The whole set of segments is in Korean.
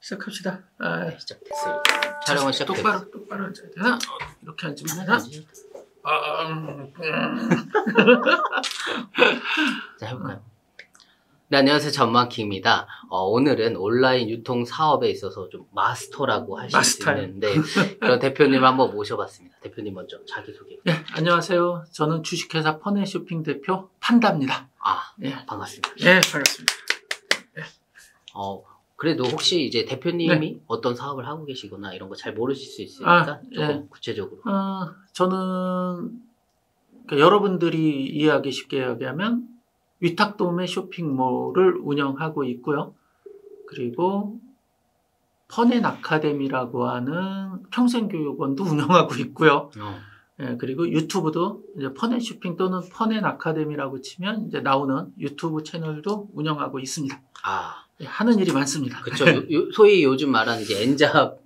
시작합시다. 네, 시작됐어요. 촬영은 시작됐어요. 똑바로 앉아야 되나? 이렇게 앉으면 되나? 자, 해볼까요? 네, 안녕하세요. 전만키입니다. 오늘은 온라인 유통 사업에 있어서 좀 마스터라고 하실 수 있는데 그런 대표님 한번 모셔봤습니다. 대표님 먼저 자기소개. 네, 안녕하세요. 저는 주식회사 퍼넷쇼핑 대표 판다입니다. 네, 반갑습니다. 네, 반갑습니다. 네. 그래도 혹시 이제 대표님이 어떤 사업을 하고 계시거나 이런 거 잘 모르실 수 있으니까 조금 구체적으로. 저는 그러니까 여러분들이 이해하기 쉽게 이야기하면 위탁도매 쇼핑몰을 운영하고 있고요. 그리고 퍼넷 아카데미라고 하는 평생교육원도 운영하고 있고요. 그리고 유튜브도 이제 퍼넷 쇼핑 또는 퍼넷 아카데미라고 치면 이제 나오는 유튜브 채널도 운영하고 있습니다. 하는 일이 많습니다. 그렇죠. 소위 요즘 말하는 이제 엔잡이죠.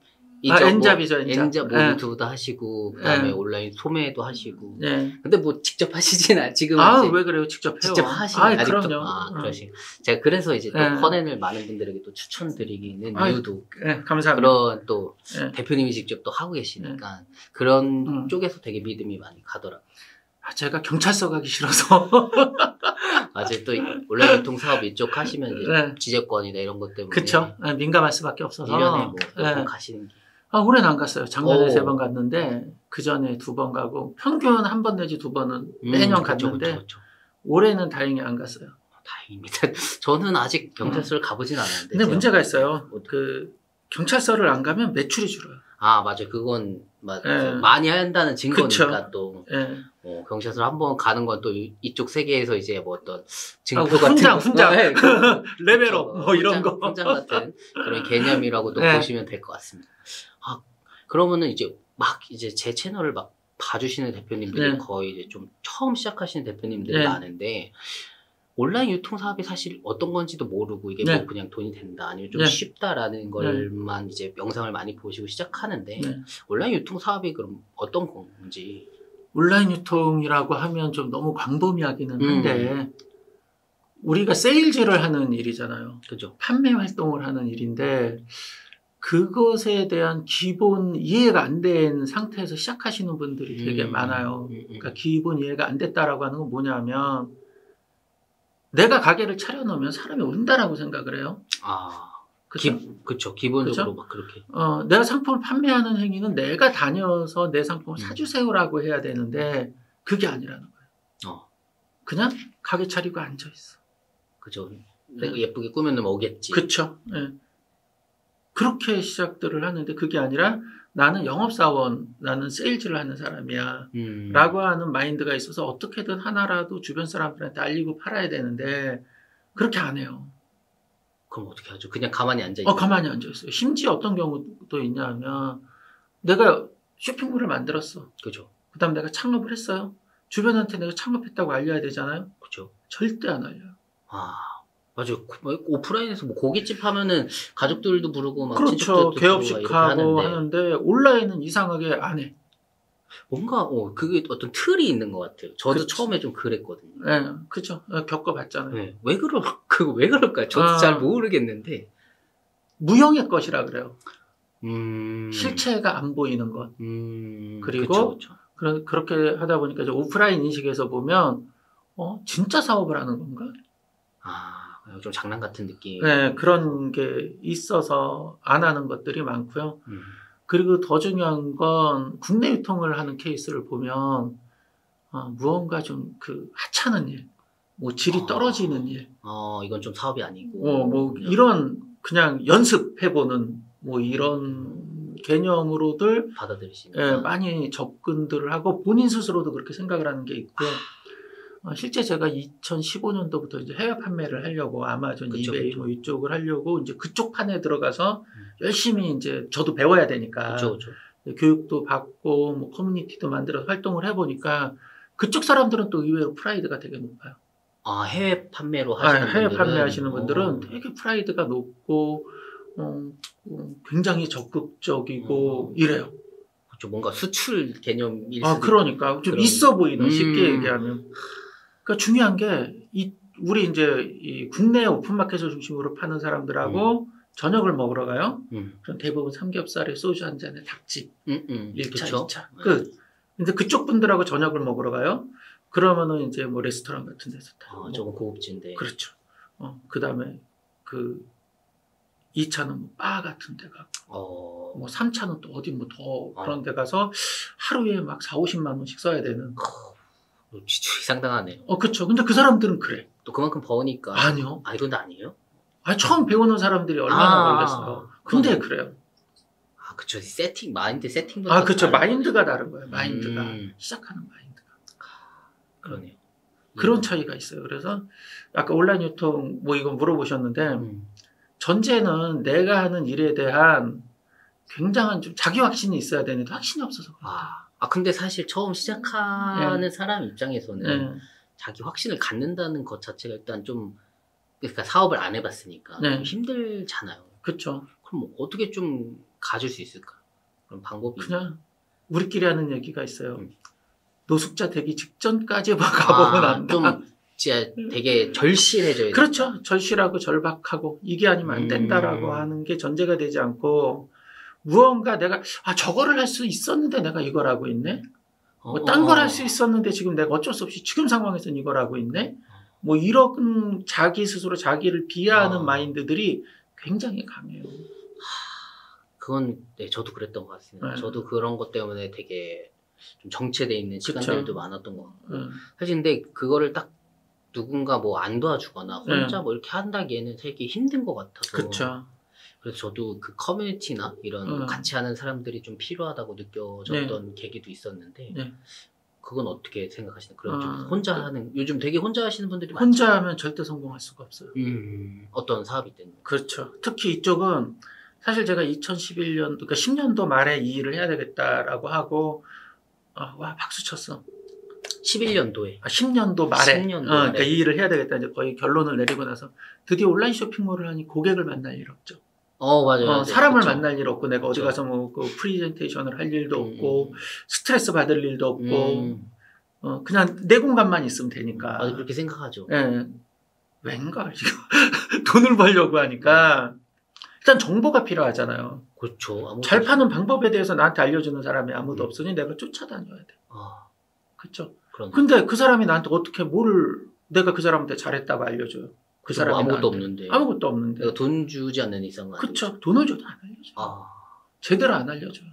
엔잡이죠. 엔잡 유튜브도 하시고 그다음에 온라인 소매도 하시고. 근데 뭐 직접 하시진 지금 왜 그래요? 직접 해요. 직접 하시는 그럼요. 그러시. 제가 그래서 이제 또 퍼넷을 많은 분들에게 또 추천드리기는 이유도 감사합니다. 그런 또 대표님이 직접 또 하고 계시니까 그런 쪽에서 되게 믿음이 많이 가더라고요. 제가 경찰서 가기 싫어서. 맞아요. 또 온라인 유통 사업 이쪽 하시면 이제 지재권이나 이런 것 때문에. 그쵸. 민감할 수밖에 없어서. 1년에 뭐 몇 번 가시는 게. 올해는 안 갔어요. 작년에 3번 갔는데 그 전에 2번 가고 평균 1번 내지 2번은 매년 갔는데 그쵸. 올해는 다행히 안 갔어요. 다행입니다. 저는 아직 경찰서를 가보진 않았는데. 근데 문제가 있어요. 그 경찰서를 안 가면 매출이 줄어요. 맞아요. 그건 많이 한다는 증거니까 또 경찰서를 한번 가는 건 또 이쪽 세계에서 이제 뭐 어떤 증표 같은 훈장 레벨업 뭐 이런 거 훈장 같은 그런 개념이라고 또 보시면 될 것 같습니다. 그러면은 이제 막 이제 제 채널을 막 봐주시는 대표님들이 거의 이제 좀 처음 시작하시는 대표님들이 많은데 온라인 유통 사업이 사실 어떤 건지도 모르고 이게 뭐 그냥 돈이 된다 아니면 좀 쉽다라는 걸만 이제 영상을 많이 보시고 시작하는데 온라인 유통 사업이 그럼 어떤 건지. 온라인 유통이라고 하면 좀 너무 광범위하기는 한데 우리가 세일즈를 하는 일이잖아요. 그죠. 판매 활동을 하는 일인데 그것에 대한 기본 이해가 안 된 상태에서 시작하시는 분들이 되게 많아요. 그러니까 기본 이해가 안 됐다라고 하는 건 뭐냐면 내가 가게를 차려놓으면 사람이 온다라고 생각을 해요. 그쵸. 기본적으로 막 그렇게. 내가 상품을 판매하는 행위는 내가 다녀서 내 상품을 사주세요라고 해야 되는데 그게 아니라는 거예요. 그냥 가게 차리고 앉아있어. 그죠. 내가 예쁘게 꾸며놓으면 오겠지. 그쵸. 그렇게 시작들을 하는데 그게 아니라 나는 영업사원, 나는 세일즈를 하는 사람이야 라고 하는 마인드가 있어서 어떻게든 하나라도 주변 사람들한테 알리고 팔아야 되는데 그렇게 안 해요. 그럼 어떻게 하죠? 그냥 가만히 앉아있어요? 가만히 앉아있어요. 심지어 어떤 경우도 있냐면 내가 쇼핑몰을 만들었어. 그죠. 그 다음에 내가 창업을 했어요. 주변한테 내가 창업했다고 알려야 되잖아요. 그죠. 절대 안 알려요. 맞아요. 오프라인에서 뭐 고깃집 하면은 가족들도 부르고 막 그렇죠. 개업식하고 하는데 온라인은 이상하게 안 해. 뭔가 그게 어떤 틀이 있는 것 같아요. 저도 처음에 좀 그랬거든요. 그렇죠. 겪어봤잖아요. 왜 그럴까요? 저도 잘 모르겠는데 무형의 것이라 그래요. 실체가 안 보이는 것. 그리고 그쵸. 그렇게 하다 보니까 이제 오프라인 인식에서 보면 진짜 사업을 하는 건가? 좀 장난 같은 느낌. 그런 게 있어서 안 하는 것들이 많고요. 그리고 더 중요한 건 국내 유통을 하는 케이스를 보면 무언가 좀 하찮은 일, 뭐 질이 떨어지는 일. 이건 좀 사업이 아니고. 뭐 이런 그냥 연습해보는 뭐 이런 개념으로들 받아들이시니까. 많이 접근들을 하고 본인 스스로도 그렇게 생각을 하는 게 있고요. 실제 제가 2015년도부터 이제 해외 판매를 하려고 아마존, 이베이 뭐 이쪽을 하려고 이제 그쪽 판에 들어가서 열심히 이제 저도 배워야 되니까 교육도 받고 뭐 커뮤니티도 만들어서 활동을 해보니까 그쪽 사람들은 또 의외로 프라이드가 되게 높아요. 해외 판매로 하시는 해외 판매하시는 분들은 되게 프라이드가 높고 굉장히 적극적이고 이래요. 그렇죠. 뭔가 수출 개념일 그러니까 좀 있어 보이는 쉽게 얘기하면. 그러니까 중요한 게 우리 이제 이 국내 오픈마켓을 중심으로 파는 사람들하고 저녁을 먹으러 가요. 그럼 대부분 삼겹살에 소주 한 잔에 닭집. 1차, 2차. 끝. 근데 그쪽 분들하고 저녁을 먹으러 가요. 그러면은 이제 뭐 레스토랑 같은 데서 다. 조금 고급진데. 그렇죠. 그 다음에 그 2차는 뭐 바 같은 데 가고, 뭐 3차는 또 어디 뭐 더 그런 데 가서 하루에 막 4, 50만 원씩 써야 되는. 지출이 상당하네요. 그렇죠. 근데 그 사람들은 그래. 또 그만큼 버니까. 아니요. 이건 아니에요? 처음 배우는 사람들이 얼마나 걸렸어요. 근데 그래요. 그쵸. 마인드 세팅부터. 그쵸. 마인드가 다른 거예요. 마인드가. 시작하는 마인드가. 그러네요. 그런 차이가 있어요. 그래서 아까 온라인 유통 뭐 이거 물어보셨는데, 전제는 내가 하는 일에 대한 굉장한 좀 자기 확신이 있어야 되는데 확신이 없어서 그렇다. 근데 사실 처음 시작하는 사람 입장에서는 자기 확신을 갖는다는 것 자체가 일단 좀, 그러니까 사업을 안 해봤으니까 좀 힘들잖아요. 그렇죠. 그럼 어떻게 좀 가질 수 있을까? 그런 방법이 그냥 우리끼리 하는 얘기가 있어요. 노숙자 되기 직전까지 가보면 안 돼. 좀 진짜 되게 절실해져야 돼. 그렇죠. 절실하고 절박하고 이게 아니면 안 된다라고 하는 게 전제가 되지 않고, 무언가 내가 저거를 할 수 있었는데 내가 이걸 하고 있네. 뭐 딴 걸 할 수 있었는데 지금 내가 어쩔 수 없이 지금 상황에서는 이걸 하고 있네. 뭐 이런 자기 스스로 자기를 비하하는 마인드들이 굉장히 강해요. 그건 저도 그랬던 것 같습니다. 저도 그런 것 때문에 되게 좀 정체돼 있는 시간들도 많았던 것 같고. 사실 근데 그거를 딱 누군가 뭐 안 도와주거나 혼자 뭐 이렇게 한다기에는 되게 힘든 것 같아서. 그렇죠. 그래서 저도 그 커뮤니티나 이런 같이 하는 사람들이 좀 필요하다고 느껴졌던 계기도 있었는데, 그건 어떻게 생각하시나요? 그런 좀 혼자 하는, 요즘 되게 혼자 하시는 분들이 많죠. 혼자 하면 절대 성공할 수가 없어요. 어떤 사업이 됐는. 그렇죠. 특히 이쪽은 사실 제가 2011년도, 그러니까 10년도 말에 이 일을 해야 되겠다라고 하고, 박수 쳤어. 11년도에. 10년도 말에. 10년도 그러니까 이 일을 해야 되겠다. 이제 거의 결론을 내리고 나서 드디어 온라인 쇼핑몰을 하니 고객을 만날 일 없죠. 맞아요. 사람을 만날 일 없고, 내가 어디 가서 뭐 그 프리젠테이션을 할 일도 없고, 스트레스 받을 일도 없고, 그냥 내 공간만 있으면 되니까. 그렇게 생각하죠. 왠가 돈을 벌려고 하니까 일단 정보가 필요하잖아요. 그렇죠. 잘 파는 방법에 대해서 나한테 알려주는 사람이 아무도 없으니 내가 쫓아다녀야 돼. 그렇죠. 근데 그 사람이 나한테 어떻게 내가 그 사람한테 잘했다고 알려줘요. 그 사람이 아무것도 없는데. 아무것도 없는데. 내가 돈 주지 않는 이상은. 그렇죠. 돈을 줘도 안 알려줘요. 제대로 안 알려줘요.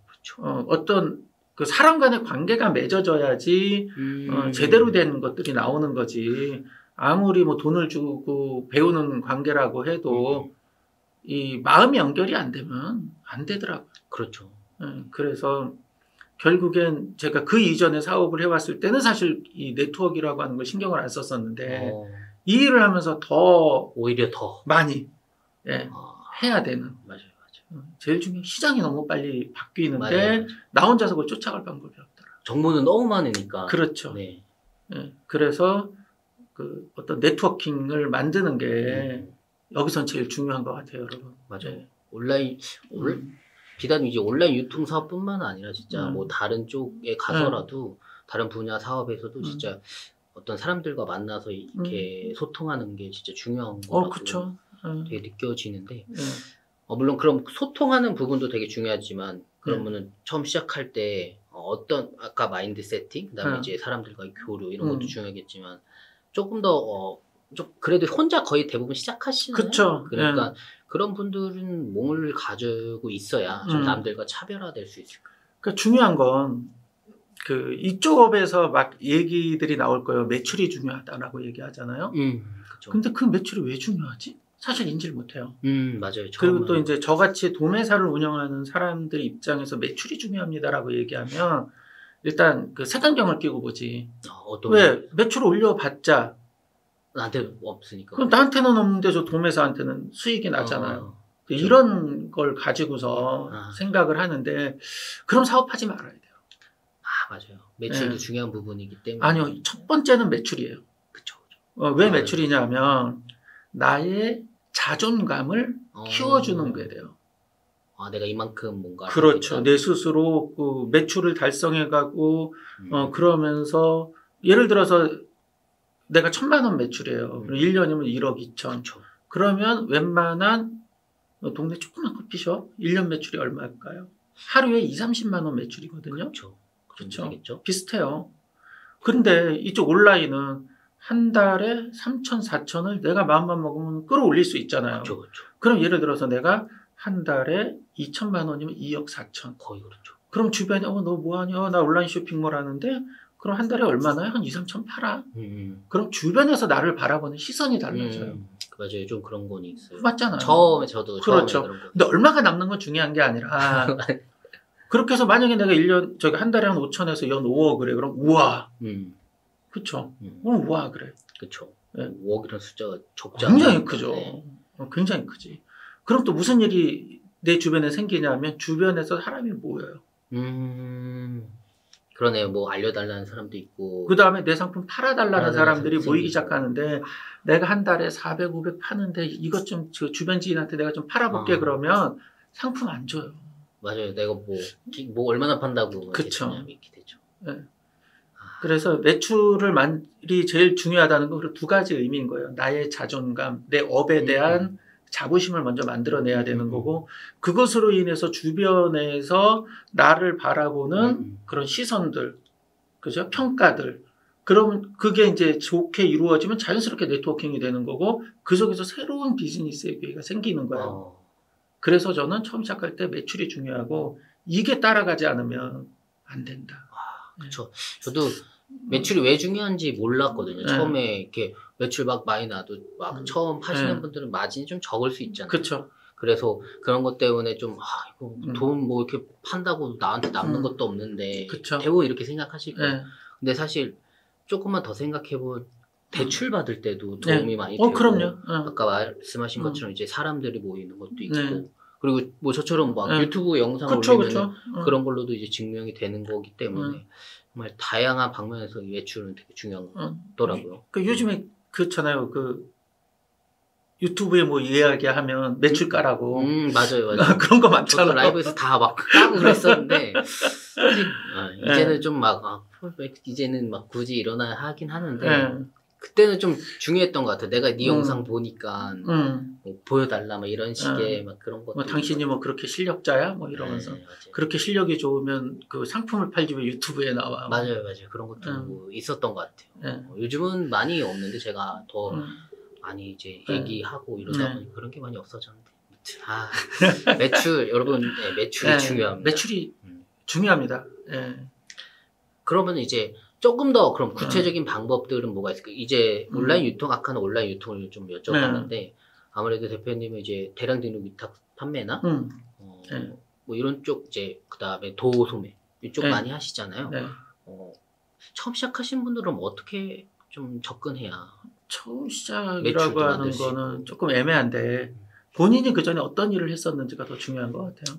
그렇죠. 어떤 그 사람 간의 관계가 맺어져야지 제대로 된 것들이 나오는 거지. 아무리 뭐 돈을 주고 배우는 관계라고 해도 이 마음이 연결이 안 되면 안 되더라고요. 그렇죠. 그래서 결국엔 제가 그 이전에 사업을 해왔을 때는 사실 이 네트워크라고 하는 걸 신경을 안 썼었는데, 이 일을 하면서 오히려 더 많이 해야 되는. 맞아요. 제일 중요한 시장이 너무 빨리 바뀌는데 맞아요. 나 혼자서 그걸 쫓아갈 방법이 없더라. 정보는 너무 많으니까. 그렇죠. 그래서 그 어떤 네트워킹을 만드는 게 여기선 제일 중요한 것 같아요, 여러분. 맞아요. 비단 이제 온라인 유통 사업뿐만 아니라 진짜 뭐 다른 쪽에 가서라도 다른 분야 사업에서도 진짜 어떤 사람들과 만나서 이렇게 소통하는 게 진짜 중요한 것 같고 그쵸. 되게 느껴지는데 물론 그럼 소통하는 부분도 되게 중요하지만 그러면은 처음 시작할 때 어떤 아까 마인드 세팅 그다음에 이제 사람들과의 교류 이런 것도 중요하겠지만 조금 더 좀 그래도 혼자 거의 대부분 시작하시나요? 그쵸. 그러니까 그런 분들은 몸을 가지고 있어야 좀 남들과 차별화될 수 있을까요? 그러니까 중요한 건 그 이쪽 업에서 막 얘기들이 나올 거예요. 매출이 중요하다라고 얘기하잖아요. 그쵸. 근데 그 매출이 왜 중요하지? 사실 인지를 못해요. 맞아요. 그리고 또 이제 저같이 도매사를 운영하는 사람들 입장에서 매출이 중요합니다라고 얘기하면 일단 그 색안경을 끼고 보지. 왜 매출을 올려봤자 나한테 없으니까. 그럼 나한테는 없는데 저 도매사한테는 수익이 나잖아요. 이런 걸 가지고서 생각을 하는데 그럼 사업하지 말아야 돼요. 맞아요. 매출도 중요한 부분이기 때문에. 아니요. 첫 번째는 매출이에요. 그쵸. 왜 매출이냐면 나의 자존감을 키워주는 게 돼요. 내가 이만큼 뭔가. 그렇죠. 내 스스로 그 매출을 달성해가고 그러면서 예를 들어서 내가 1,000만 원 매출이에요. 1년이면 1억 2천. 그쵸. 그러면 웬만한 동네 조그만 커피숍 1년 매출이 얼마일까요? 하루에 2, 30만 원 매출이거든요. 그렇죠. 그렇죠. 비슷해요. 그런데 이쪽 온라인은 한 달에 3천, 4천을 내가 마음만 먹으면 끌어올릴 수 있잖아요. 그렇죠, 그렇죠. 그럼 예를 들어서 내가 한 달에 2천만 원이면 2억 4천. 거의 그렇죠. 그럼 주변에 너 뭐하냐? 나 온라인 쇼핑몰 하는데 그럼 한 달에 얼마나요? 한 2, 3천 팔아. 그럼 주변에서 나를 바라보는 시선이 달라져요. 맞아요. 좀 그런 건 있어요. 맞잖아요. 저도 그렇죠. 그런 거. 근데 얼마가 남는 건 중요한 게 아니라 그렇게 해서 만약에 내가 1년 저기 한 달에 한 5천에서 연 5억 그래. 그럼 우와. 그렇죠. 그럼 우와 그래. 그렇죠. 네. 5억이라는 숫자가 적지 굉장히 크죠. 굉장히 크지. 그럼 또 무슨 일이 내 주변에 생기냐면 주변에서 사람이 모여요. 그러네요. 뭐 알려달라는 사람도 있고. 그 다음에 내 상품 팔아달라는 사람들이 모이기 시작하는데 내가 한 달에 400, 500 파는데 이것 좀 주변 지인한테 내가 좀 팔아볼게 그러면 상품 안 줘요. 맞아요. 내가 뭐 얼마나 판다고. 그쵸. 이렇게 되죠. 네. 그래서 매출이 제일 중요하다는 건 두 가지 의미인 거예요. 나의 자존감, 내 업에 대한 자부심을 먼저 만들어내야 되는 거고 그것으로 인해서 주변에서 나를 바라보는 그런 시선들, 그죠? 평가들. 그러면 그게 이제 좋게 이루어지면 자연스럽게 네트워킹이 되는 거고 그 속에서 새로운 비즈니스의 기회가 생기는 거예요. 그래서 저는 처음 시작할 때 매출이 중요하고 이게 따라가지 않으면 안 된다. 그렇죠. 저도 매출이 왜 중요한지 몰랐거든요. 처음에 이렇게 매출 막 많이 나도 막 처음 하시는 분들은 마진이 좀 적을 수 있잖아요. 그렇죠. 그래서 그런 것 때문에 좀 이거 돈 뭐 이렇게 판다고 나한테 남는 것도 없는데 대부분 이렇게 생각하실 거예요. 근데 사실 조금만 더 생각해보면 대출 받을 때도 도움이 많이 되고 그럼요. 아까 말씀하신 것처럼 이제 사람들이 모이는 것도 있고 그리고 뭐 저처럼 막 유튜브 영상 올리면 그런 걸로도 이제 증명이 되는 거기 때문에 정말 다양한 방면에서 매출은 되게 중요하더라고요. 요즘에 그렇잖아요. 유튜브에 뭐 이야기하면 매출 까라고. 맞아요. 그런 거 많잖아요. 저도 라이브에서 다 막 까고 그랬었는데 이제는 좀 이제는 막 굳이 일어나 하긴 하는데 그때는 좀 중요했던 것 같아요. 내가 네 영상 보니까 뭐 보여달라 막 이런 식의 막 그런 것도. 당신이 뭐 그렇게 실력자야? 뭐 이러면서 그렇게 실력이 좋으면 그 상품을 팔지 왜 유튜브에 나와? 맞아요. 그런 것도 있었던 것 같아요. 요즘은 많이 없는데 제가 더 많이 이제 얘기하고 이러다 보니 그런 게 많이 없어졌는데. 매출 여러분 매출이 중요합니다. 매출이 중요합니다. 그러면 이제 조금 더 그럼 구체적인 방법들은 뭐가 있을까요? 이제 온라인 유통, 아까는 온라인 유통을 좀 여쭤봤는데 아무래도 대표님은 이제 대량 등록 위탁 판매나 뭐 이런 쪽 이제 그 다음에 도소매 이쪽 많이 하시잖아요. 처음 시작하신 분들은 어떻게 좀 접근해야? 처음 시작이라고 하는 거는 조금 애매한데 본인이 그 전에 어떤 일을 했었는지가 더 중요한 것 같아요.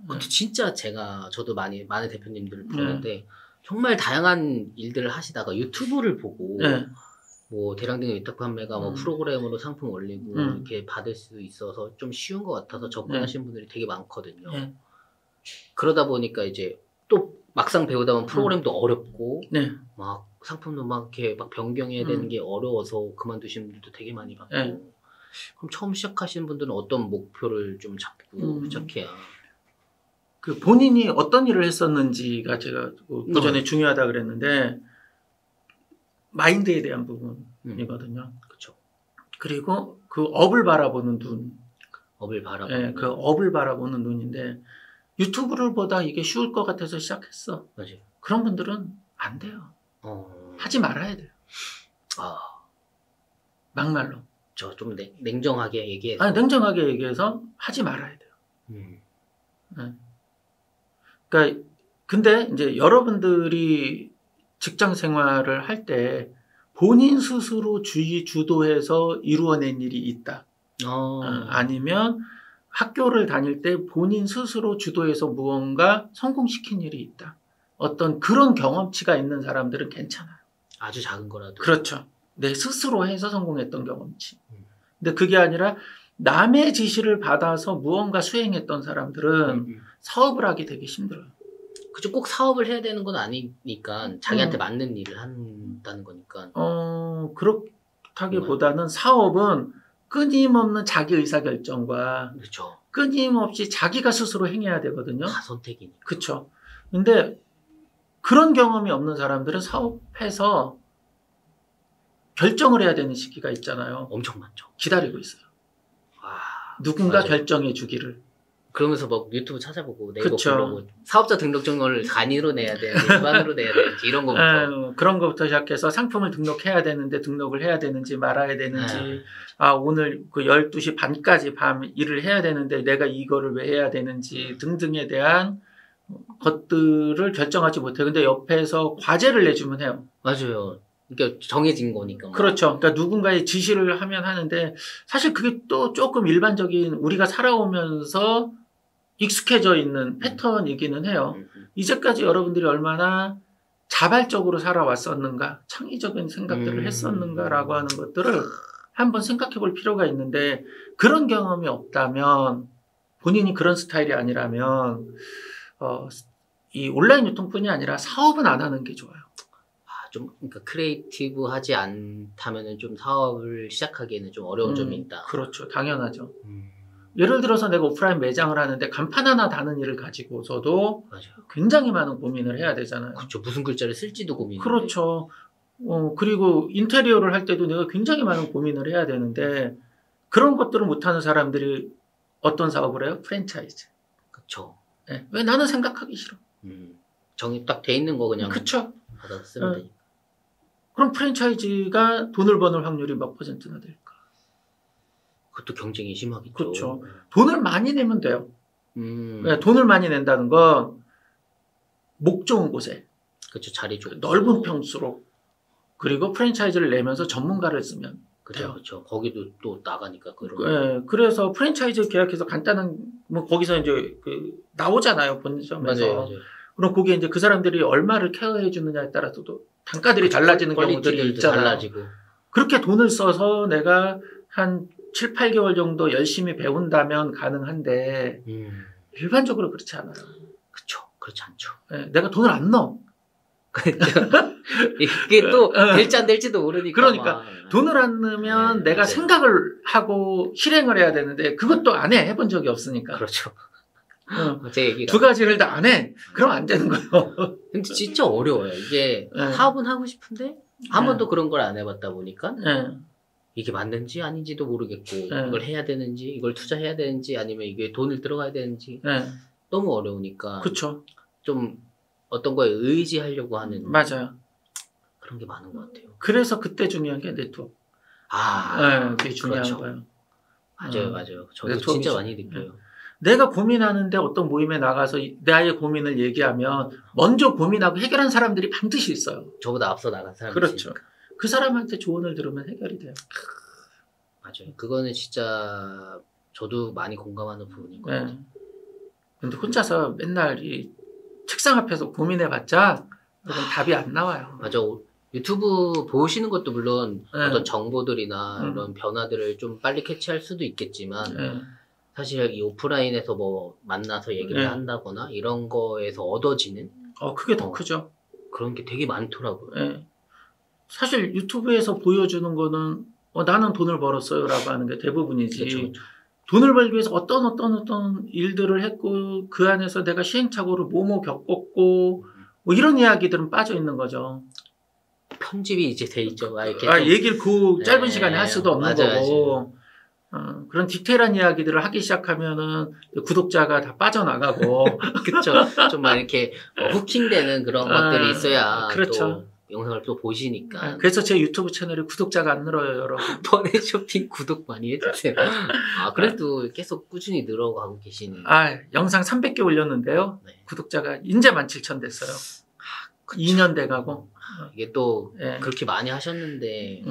근데 진짜 저도 많은 대표님들을 보는데 정말 다양한 일들을 하시다가 유튜브를 보고 뭐 대량 등록 위탁 판매가 뭐 프로그램으로 상품 올리고 이렇게 받을 수 있어서 좀 쉬운 것 같아서 접근하시는 분들이 되게 많거든요. 그러다 보니까 이제 또 막상 배우다 보면 프로그램도 어렵고 막 상품도 막 이렇게 막 변경해야 되는 게 어려워서 그만두시는 분들도 되게 많이 봤고 그럼 처음 시작하시는 분들은 어떤 목표를 좀 잡고 시작해야? 그 본인이 어떤 일을 했었는지가 제가 그 전에 중요하다 그랬는데 마인드에 대한 부분이거든요. 그렇죠. 그리고 그 업을 바라보는 눈. 그 업을 바라보는 눈인데 유튜브를 보다 이게 쉬울 것 같아서 시작했어. 맞아요. 그런 분들은 안 돼요. 하지 말아야 돼요. 막말로. 저 좀 냉정하게 얘기해서. 냉정하게 얘기해서 하지 말아야 돼요. 그러니까 근데 이제 여러분들이 직장 생활을 할 때 본인 스스로 주도해서 이루어낸 일이 있다. 아니면 학교를 다닐 때 본인 스스로 주도해서 무언가 성공시킨 일이 있다. 어떤 그런 경험치가 있는 사람들은 괜찮아요. 아주 작은 거라도. 그렇죠. 내 스스로 해서 성공했던 경험치. 근데 그게 아니라 남의 지시를 받아서 무언가 수행했던 사람들은 사업을 하기 되게 힘들어요. 그죠. 꼭 사업을 해야 되는 건 아니니까 자기한테 맞는 일을 한다는 거니까. 그렇다기보다는 사업은 끊임없는 자기 의사결정과 그렇죠. 끊임없이 자기가 스스로 행해야 되거든요. 다 선택이니까. 그렇죠. 근데 그런 경험이 없는 사람들은 사업해서 결정을 해야 되는 시기가 있잖아요. 엄청 많죠. 기다리고 있어요. 아, 누군가 맞아요. 결정해 주기를. 그러면서 막 유튜브 찾아보고 네이버 그쵸. 불러보고 사업자 등록증을 간이로 내야 되는지 일반으로 내야 되는지 이런 거부터. 그런 것부터 시작해서 상품을 등록해야 되는데 등록을 해야 되는지 말아야 되는지, 오늘 그 12시 반까지 밤 일을 해야 되는데 내가 이거를 왜 해야 되는지 등등에 대한 것들을 결정하지 못해요. 근데 옆에서 과제를 내주면 해요. 맞아요. 그러니까 정해진 거니까. 그렇죠. 그러니까 누군가의 지시를 하면 하는데 사실 그게 또 조금 일반적인 우리가 살아오면서 익숙해져 있는 패턴이기는 해요. 이제까지 여러분들이 얼마나 자발적으로 살아왔었는가, 창의적인 생각들을 했었는가라고 하는 것들을 한번 생각해 볼 필요가 있는데, 그런 경험이 없다면, 본인이 그런 스타일이 아니라면 이 온라인 유통뿐이 아니라 사업은 안 하는 게 좋아요. 좀 그러니까 크리에이티브하지 않다면은 좀 사업을 시작하기에는 좀 어려운 점이 있다. 그렇죠. 당연하죠. 예를 들어서 내가 오프라인 매장을 하는데 간판 하나 다는 일을 가지고서도 맞아요. 굉장히 많은 고민을 해야 되잖아요. 그렇죠. 무슨 글자를 쓸지도 고민. 그렇죠. 그리고 인테리어를 할 때도 내가 굉장히 많은 고민을 해야 되는데, 그런 것들을 못하는 사람들이 어떤 사업을 해요? 프랜차이즈. 그렇죠. 네. 왜? 나는 생각하기 싫어. 정이 딱 돼 있는 거 그냥 그렇죠. 받아서 쓰면 되니까. 그럼 프랜차이즈가 돈을 버는 확률이 몇 %나 될까? 그것도 경쟁이 심하겠죠. 그렇죠. 돈을 많이 내면 돼요. 네, 돈을 많이 낸다는 건 목 좋은 곳에, 그렇죠. 자리 좋고 넓은 평수로, 그리고 프랜차이즈를 내면서 전문가를 쓰면 돼요. 그렇죠. 거기도 또 나가니까 그래서 프랜차이즈 계약해서 간단한 거기서 이제 나오잖아요, 본점에서. 맞아요. 그럼 거기에 이제 그 사람들이 얼마를 케어해 주느냐에 따라서도 단가들이 달라지는 경우들이 있잖아요. 달라지고. 그렇게 돈을 써서 내가 한 7, 8개월 정도 열심히 배운다면 가능한데, 일반적으로 그렇지 않아요. 그렇죠. 그렇지 않죠. 내가 돈을 안 넣어. 이게 또 될지 안 될지도 모르니까. 그러니까 돈을 안 넣으면 내가 맞아요. 생각을 하고 실행을 해야 되는데, 그것도 안 해. 해본 적이 없으니까. 그렇죠. 제 얘기가. 두 가지를 다 안 해. 그럼 안 되는 거예요. 근데 진짜 어려워요. 이게 사업은 하고 싶은데 한 번도 그런 걸 안 해봤다 보니까 이게 맞는지 아닌지도 모르겠고 이걸 해야 되는지, 이걸 투자해야 되는지, 아니면 이게 돈을 들어가야 되는지 너무 어려우니까. 그렇죠. 좀 어떤 거에 의지하려고 하는. 맞아요. 그런 게 많은 것 같아요. 그래서 그때 중요한 게 네트워크. 그게 중요한 그렇죠. 거예요. 맞아요. 저도 진짜 많이 느껴요. 내가 고민하는데 어떤 모임에 나가서 나의 고민을 얘기하면 먼저 고민하고 해결한 사람들이 반드시 있어요. 저보다 앞서 나간 사람이 그렇죠. 있으니까. 그 사람한테 조언을 들으면 해결이 돼요. 맞아요. 그거는 진짜 저도 많이 공감하는 부분인 것 같아요. 근데 혼자서 맨날 이 책상 앞에서 고민해봤자 답이 안 나와요. 맞아. 유튜브 보시는 것도 물론 어떤 정보들이나 이런 변화들을 좀 빨리 캐치할 수도 있겠지만 사실 이 오프라인에서 뭐 만나서 얘기를 한다거나 이런 거에서 얻어지는 그게 더 크죠. 그런 게 되게 많더라고요. 사실 유튜브에서 보여주는 거는 나는 돈을 벌었어요 라고 하는 게 대부분이지. 그쵸. 돈을 벌기 위해서 어떤 일들을 했고 그 안에서 내가 시행착오를 뭐뭐 겪었고 뭐 이런 이야기들은 빠져 있는 거죠. 편집이 이제 돼 있죠. 이렇게 얘기를 그 짧은 시간에 할 수도 없는 맞아요, 거고. 그런 디테일한 이야기들을 하기 시작하면은 구독자가 다 빠져나가고. 그렇죠. 좀 막 이렇게 후킹되는 그런 것들이 있어야 그렇죠. 또 영상을 또 보시니까. 그래서 제 유튜브 채널에 구독자가 안 늘어요, 여러분. 번외 쇼핑 구독 많이 해주세요. 그래도 계속 꾸준히 늘어가고 계시는. 영상 300개 올렸는데요. 구독자가 이제 17,000 됐어요. 2년 돼가고. 이게 또 그렇게 많이 하셨는데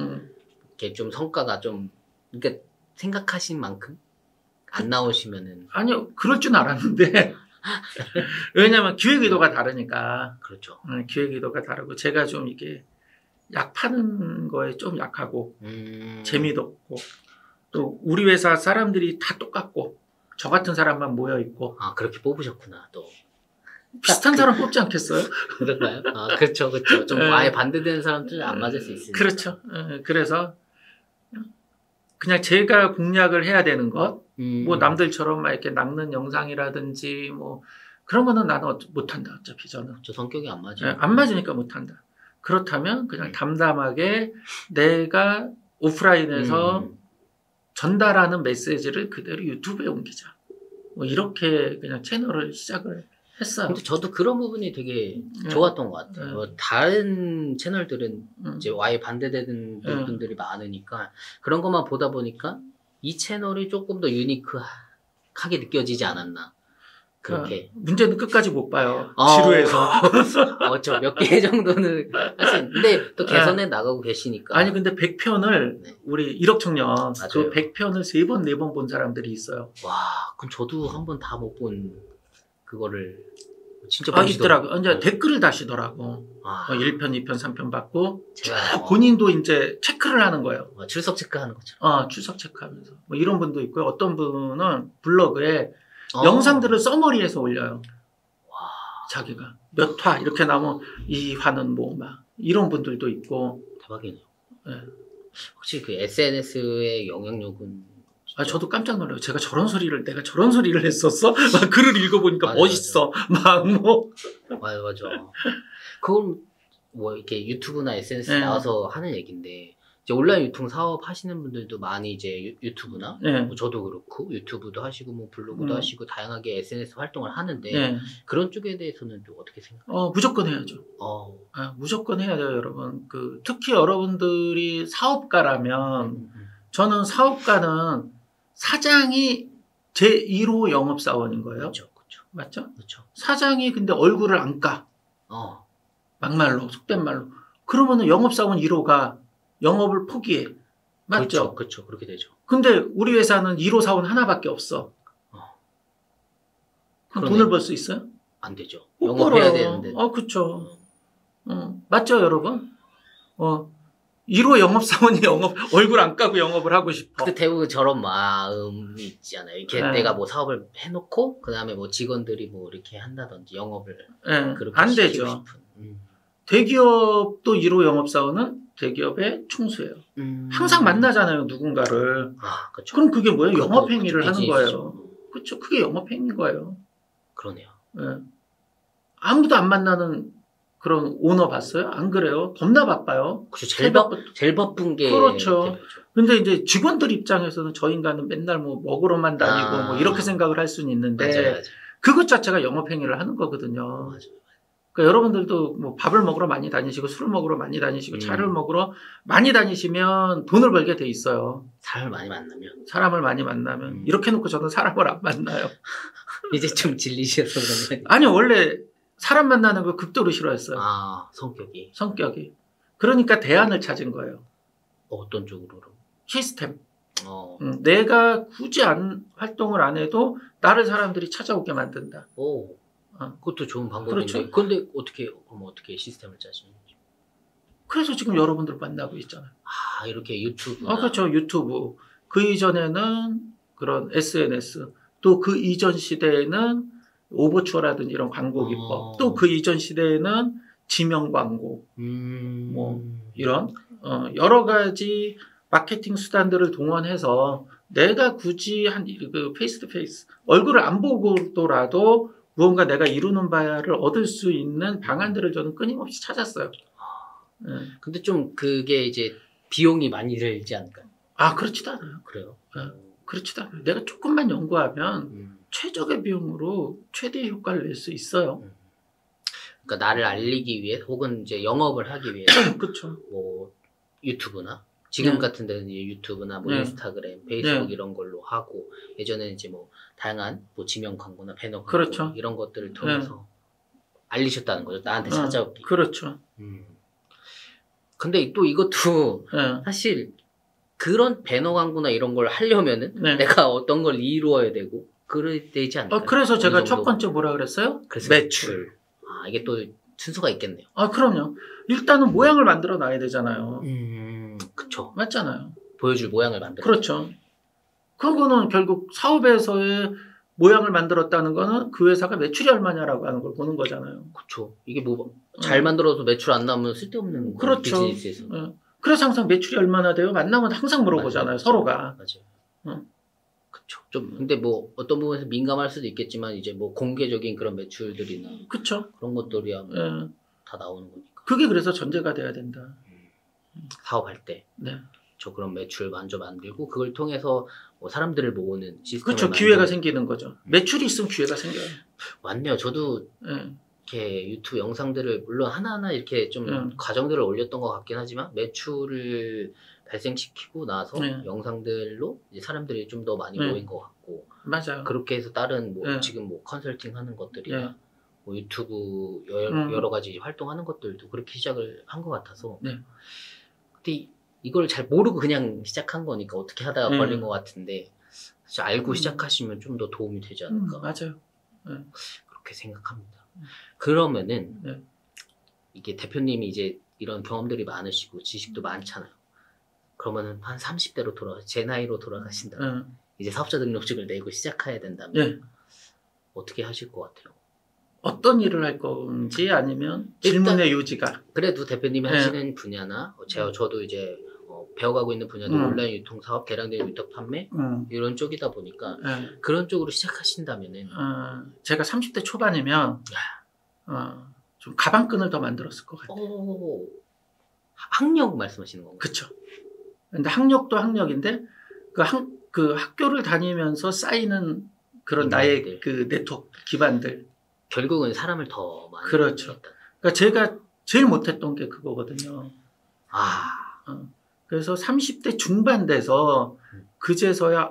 이렇게 좀 성과가 좀 그러니까 생각하신 만큼 안 나오시면은. 아니요, 그럴 줄 알았는데. 왜냐면 기획 의도가 다르니까. 그렇죠. 기획 의도가 다르고 제가 좀 이게 약 파는 거에 좀 약하고 재미도 없고 또 우리 회사 사람들이 다 똑같고 저 같은 사람만 모여 있고. 그렇게 뽑으셨구나 또. 비슷한 사람 뽑지 않겠어요? 그럴까요? 그렇죠. 좀 아예 반대되는 사람들은 안 맞을 수 있으니까. 그렇죠. 그래서 그냥 제가 공략을 해야 되는 것, 뭐 남들처럼 막 이렇게 낚는 영상이라든지 뭐 그런 거는 나는 못한다. 어차피 저는. 저 성격이 안 맞아요. 네, 안 맞으니까 못한다. 그렇다면 그냥 담담하게 내가 오프라인에서 전달하는 메시지를 그대로 유튜브에 옮기자. 뭐 이렇게 그냥 채널을 시작을 했어요. 근데 저도 그런 부분이 되게 좋았던 것 같아요. 뭐 다른 채널들은 이제 아예 반대되는 분들이 많으니까 그런 것만 보다 보니까 이 채널이 조금 더 유니크하게 느껴지지 않았나. 그렇게. 문제는 끝까지 못 봐요. 지루해서. 저 몇 개 정도는 하신. 근데 또 개선해 나가고 계시니까. 아니 근데 100편을 우리 1억 청년 그 맞아요. 100편을 3번 4번 본 사람들이 있어요. 와, 그럼 저도 한 번 다 못 본 그거를 진짜 있더라고. 이제 댓글을 다시더라고. 1편, 2편, 3편 받고 제가 본인도 이제 체크를 하는 거예요. 출석 체크하는 거죠. 출석 체크하면서. 뭐 이런 분도 있고요. 어떤 분은 블로그에 영상들을 서머리해서 올려요. 와. 자기가 몇 화 이렇게 나오면 이 화는 뭐 막 이런 분들도 있고. 대박이네요. 네. 혹시 그 SNS의 영향력은 저도 깜짝 놀라요. 내가 저런 소리를 했었어? 막 글을 읽어보니까 맞아, 멋있어. 막 뭐. 맞아. 그건 뭐 이렇게 유튜브나 SNS 나와서 하는 얘기인데 이제 온라인 유통 사업 하시는 분들도 많이 이제 유튜브나 뭐 저도 그렇고 유튜브도 하시고 뭐 블로그도 하시고 다양하게 SNS 활동을 하는데 그런 쪽에 대해서는 또 어떻게 생각하세요? 무조건 해야죠. 무조건 해야 돼요, 여러분. 특히 여러분들이 사업가라면 저는 사업가는 사장이 제1호 영업사원인 거예요. 그렇죠. 맞죠? 그렇죠. 사장이 근데 얼굴을 안 까. 막말로, 속된 말로. 그러면은 영업사원 1호가 영업을 포기해. 맞죠? 그렇죠. 그렇게 되죠. 근데 우리 회사는 1호 사원 하나밖에 없어. 그럼 돈을 벌 수 있어요? 안 되죠. 영업해야 되는데. 그렇죠. 맞죠, 여러분? 1호 영업사원이 얼굴 안 까고 영업을 하고 싶어. 근데 대부분 저런 마음이 있잖아요. 이렇게 내가 뭐 사업을 해놓고, 그 다음에 뭐 직원들이 뭐 이렇게 한다든지 영업을. 그렇게 안 되죠. 대기업도 1호 영업사원은 대기업의 총수예요. 항상 만나잖아요, 누군가를. 그렇죠. 그럼 그게 뭐예요? 영업행위를 하는 거예요. 그렇죠. 그게 영업행위인 거예요. 그러네요. 아무도 안 만나는 그런 오너 봤어요? 안 그래요? 겁나 바빠요. 그렇죠. 제일 바쁜 게. 그렇죠. 근데 이제 직원들 입장에서는 저 인간은 맨날 뭐 먹으러만 다니고 뭐 이렇게 생각을 할 수는 있는데 맞아요. 그것 자체가 영업행위를 하는 거거든요. 맞아요. 그러니까 여러분들도 뭐 밥을 먹으러 많이 다니시고 술을 먹으러 많이 다니시고 차를 먹으러 많이 다니시면 돈을 벌게 돼 있어요. 사람을 많이 만나면. 이렇게 놓고 저는 사람을 안 만나요. 이제 좀 질리셔서 그런 거예요? 아니요. 원래 사람 만나는 걸 극도로 싫어했어요. 성격이. 그러니까 대안을 찾은 거예요. 어떤 쪽으로? 시스템. 내가 굳이 활동을 안 해도 나를 사람들이 찾아오게 만든다. 그것도 좋은 방법인데. 그렇죠. 근데 어떻게 시스템을 짜시는지. 그래서 지금 여러분들 만나고 있잖아요. 이렇게 유튜브. 그렇죠. 유튜브. 그 이전에는 그런 SNS. 또 그 이전 시대에는 오버추어라든지 이런 광고 기법. 또 그 이전 시대에는 지명 광고. 뭐 이런 여러 가지 마케팅 수단들을 동원해서 내가 굳이 페이스 투 페이스 얼굴을 안 보고더라도 무언가 내가 이루는 바를 얻을 수 있는 방안들을 저는 끊임없이 찾았어요. 근데 좀 그게 이제 비용이 많이 들지 않을까요? 그렇지도 않아요. 그래요? 그렇지도 않아요. 내가 조금만 연구하면 최적의 비용으로 최대의 효과를 낼 수 있어요. 그러니까 나를 알리기 위해 혹은 이제 영업을 하기 위해서 그렇죠. 뭐 유튜브나 지금 같은 데는 이제 유튜브나 뭐 인스타그램, 페이스북 이런 걸로 하고 예전에는 이제 뭐 다양한 뭐 지명 광고나 배너 광고 그렇죠. 이런 것들을 통해서 알리셨다는 거죠. 나한테 찾아오기. 그렇죠. 근데 또 이것도 사실 그런 배너 광고나 이런 걸 하려면은 내가 어떤 걸 이루어야 되고 그래야 되지 않을까요? 그래서 제가 첫 번째 뭐라 그랬어요? 매출. 이게 또 순서가 있겠네요. 그럼요. 일단은 모양을 만들어 놔야 되잖아요. 그쵸. 맞잖아요. 보여줄 모양을 만들어. 그렇죠. 그거는 결국 사업에서의 모양을 만들었다는 거는 그 회사가 매출이 얼마냐라고 하는 걸 보는 거잖아요. 그렇죠. 이게 뭐 잘 만들어도 매출 안 나오면 쓸데없는 그렇죠. 비즈니스에서. 그래서 항상 매출이 얼마나 돼요? 만나면 항상 물어보잖아요. 맞아요. 서로가. 맞아요. 그쵸. 좀 근데 뭐 어떤 부분에서 민감할 수도 있겠지만 이제 뭐 공개적인 그런 매출들이나 그쵸. 그런 것들이야 뭐 예. 다 나오는 거니까. 그게 그래서 전제가 돼야 된다. 사업할 때. 네. 저 그런 매출 먼저 만들고 그걸 통해서 뭐 사람들을 모으는 시스템을 그렇죠. 기회가 생기는 거죠. 매출이 있으면 기회가 생겨요. 맞네요. 저도 예. 이렇게 유튜브 영상들을 물론 하나하나 이렇게 좀 과정들을 올렸던 것 같긴 하지만 매출을 발생시키고 나서 영상들로 이제 사람들이 좀 더 많이 모인 것 같고 맞아요. 그렇게 해서 다른 뭐 지금 뭐 컨설팅 하는 것들이나 뭐 유튜브 여러 가지 활동하는 것들도 그렇게 시작을 한 것 같아서 근데 이걸 잘 모르고 그냥 시작한 거니까 어떻게 하다가 걸린 것 같은데 사실 알고 시작하시면 좀 더 도움이 되지 않을까 맞아요. 그렇게 생각합니다. 그러면은 이게 대표님이 이제 이런 경험들이 많으시고 지식도 많잖아요. 그러면은 한 30대로 제 나이로 돌아가신다면 이제 사업자 등록증을 내고 시작해야 된다면 어떻게 하실 것 같아요? 어떤 일을 할 건지 아니면 질문의 요지가 그래도 대표님이 하시는 분야나 저도 이제 배워가고 있는 분야도 온라인 유통 사업, 대량된 위탁 판매 이런 쪽이다 보니까 그런 쪽으로 시작하신다면은 제가 30대 초반이면 좀 가방끈을 더 만들었을 것 같아요. 학력 말씀하시는 건가요? 그렇죠. 근데 학력도 학력인데 그 학교를 다니면서 쌓이는 그런 나의 그 네트워크 기반들. 결국은 사람을 더 많이 그렇죠. 그러니까 제가 제일 못했던 게 그거거든요. 그래서 30대 중반 돼서 그제서야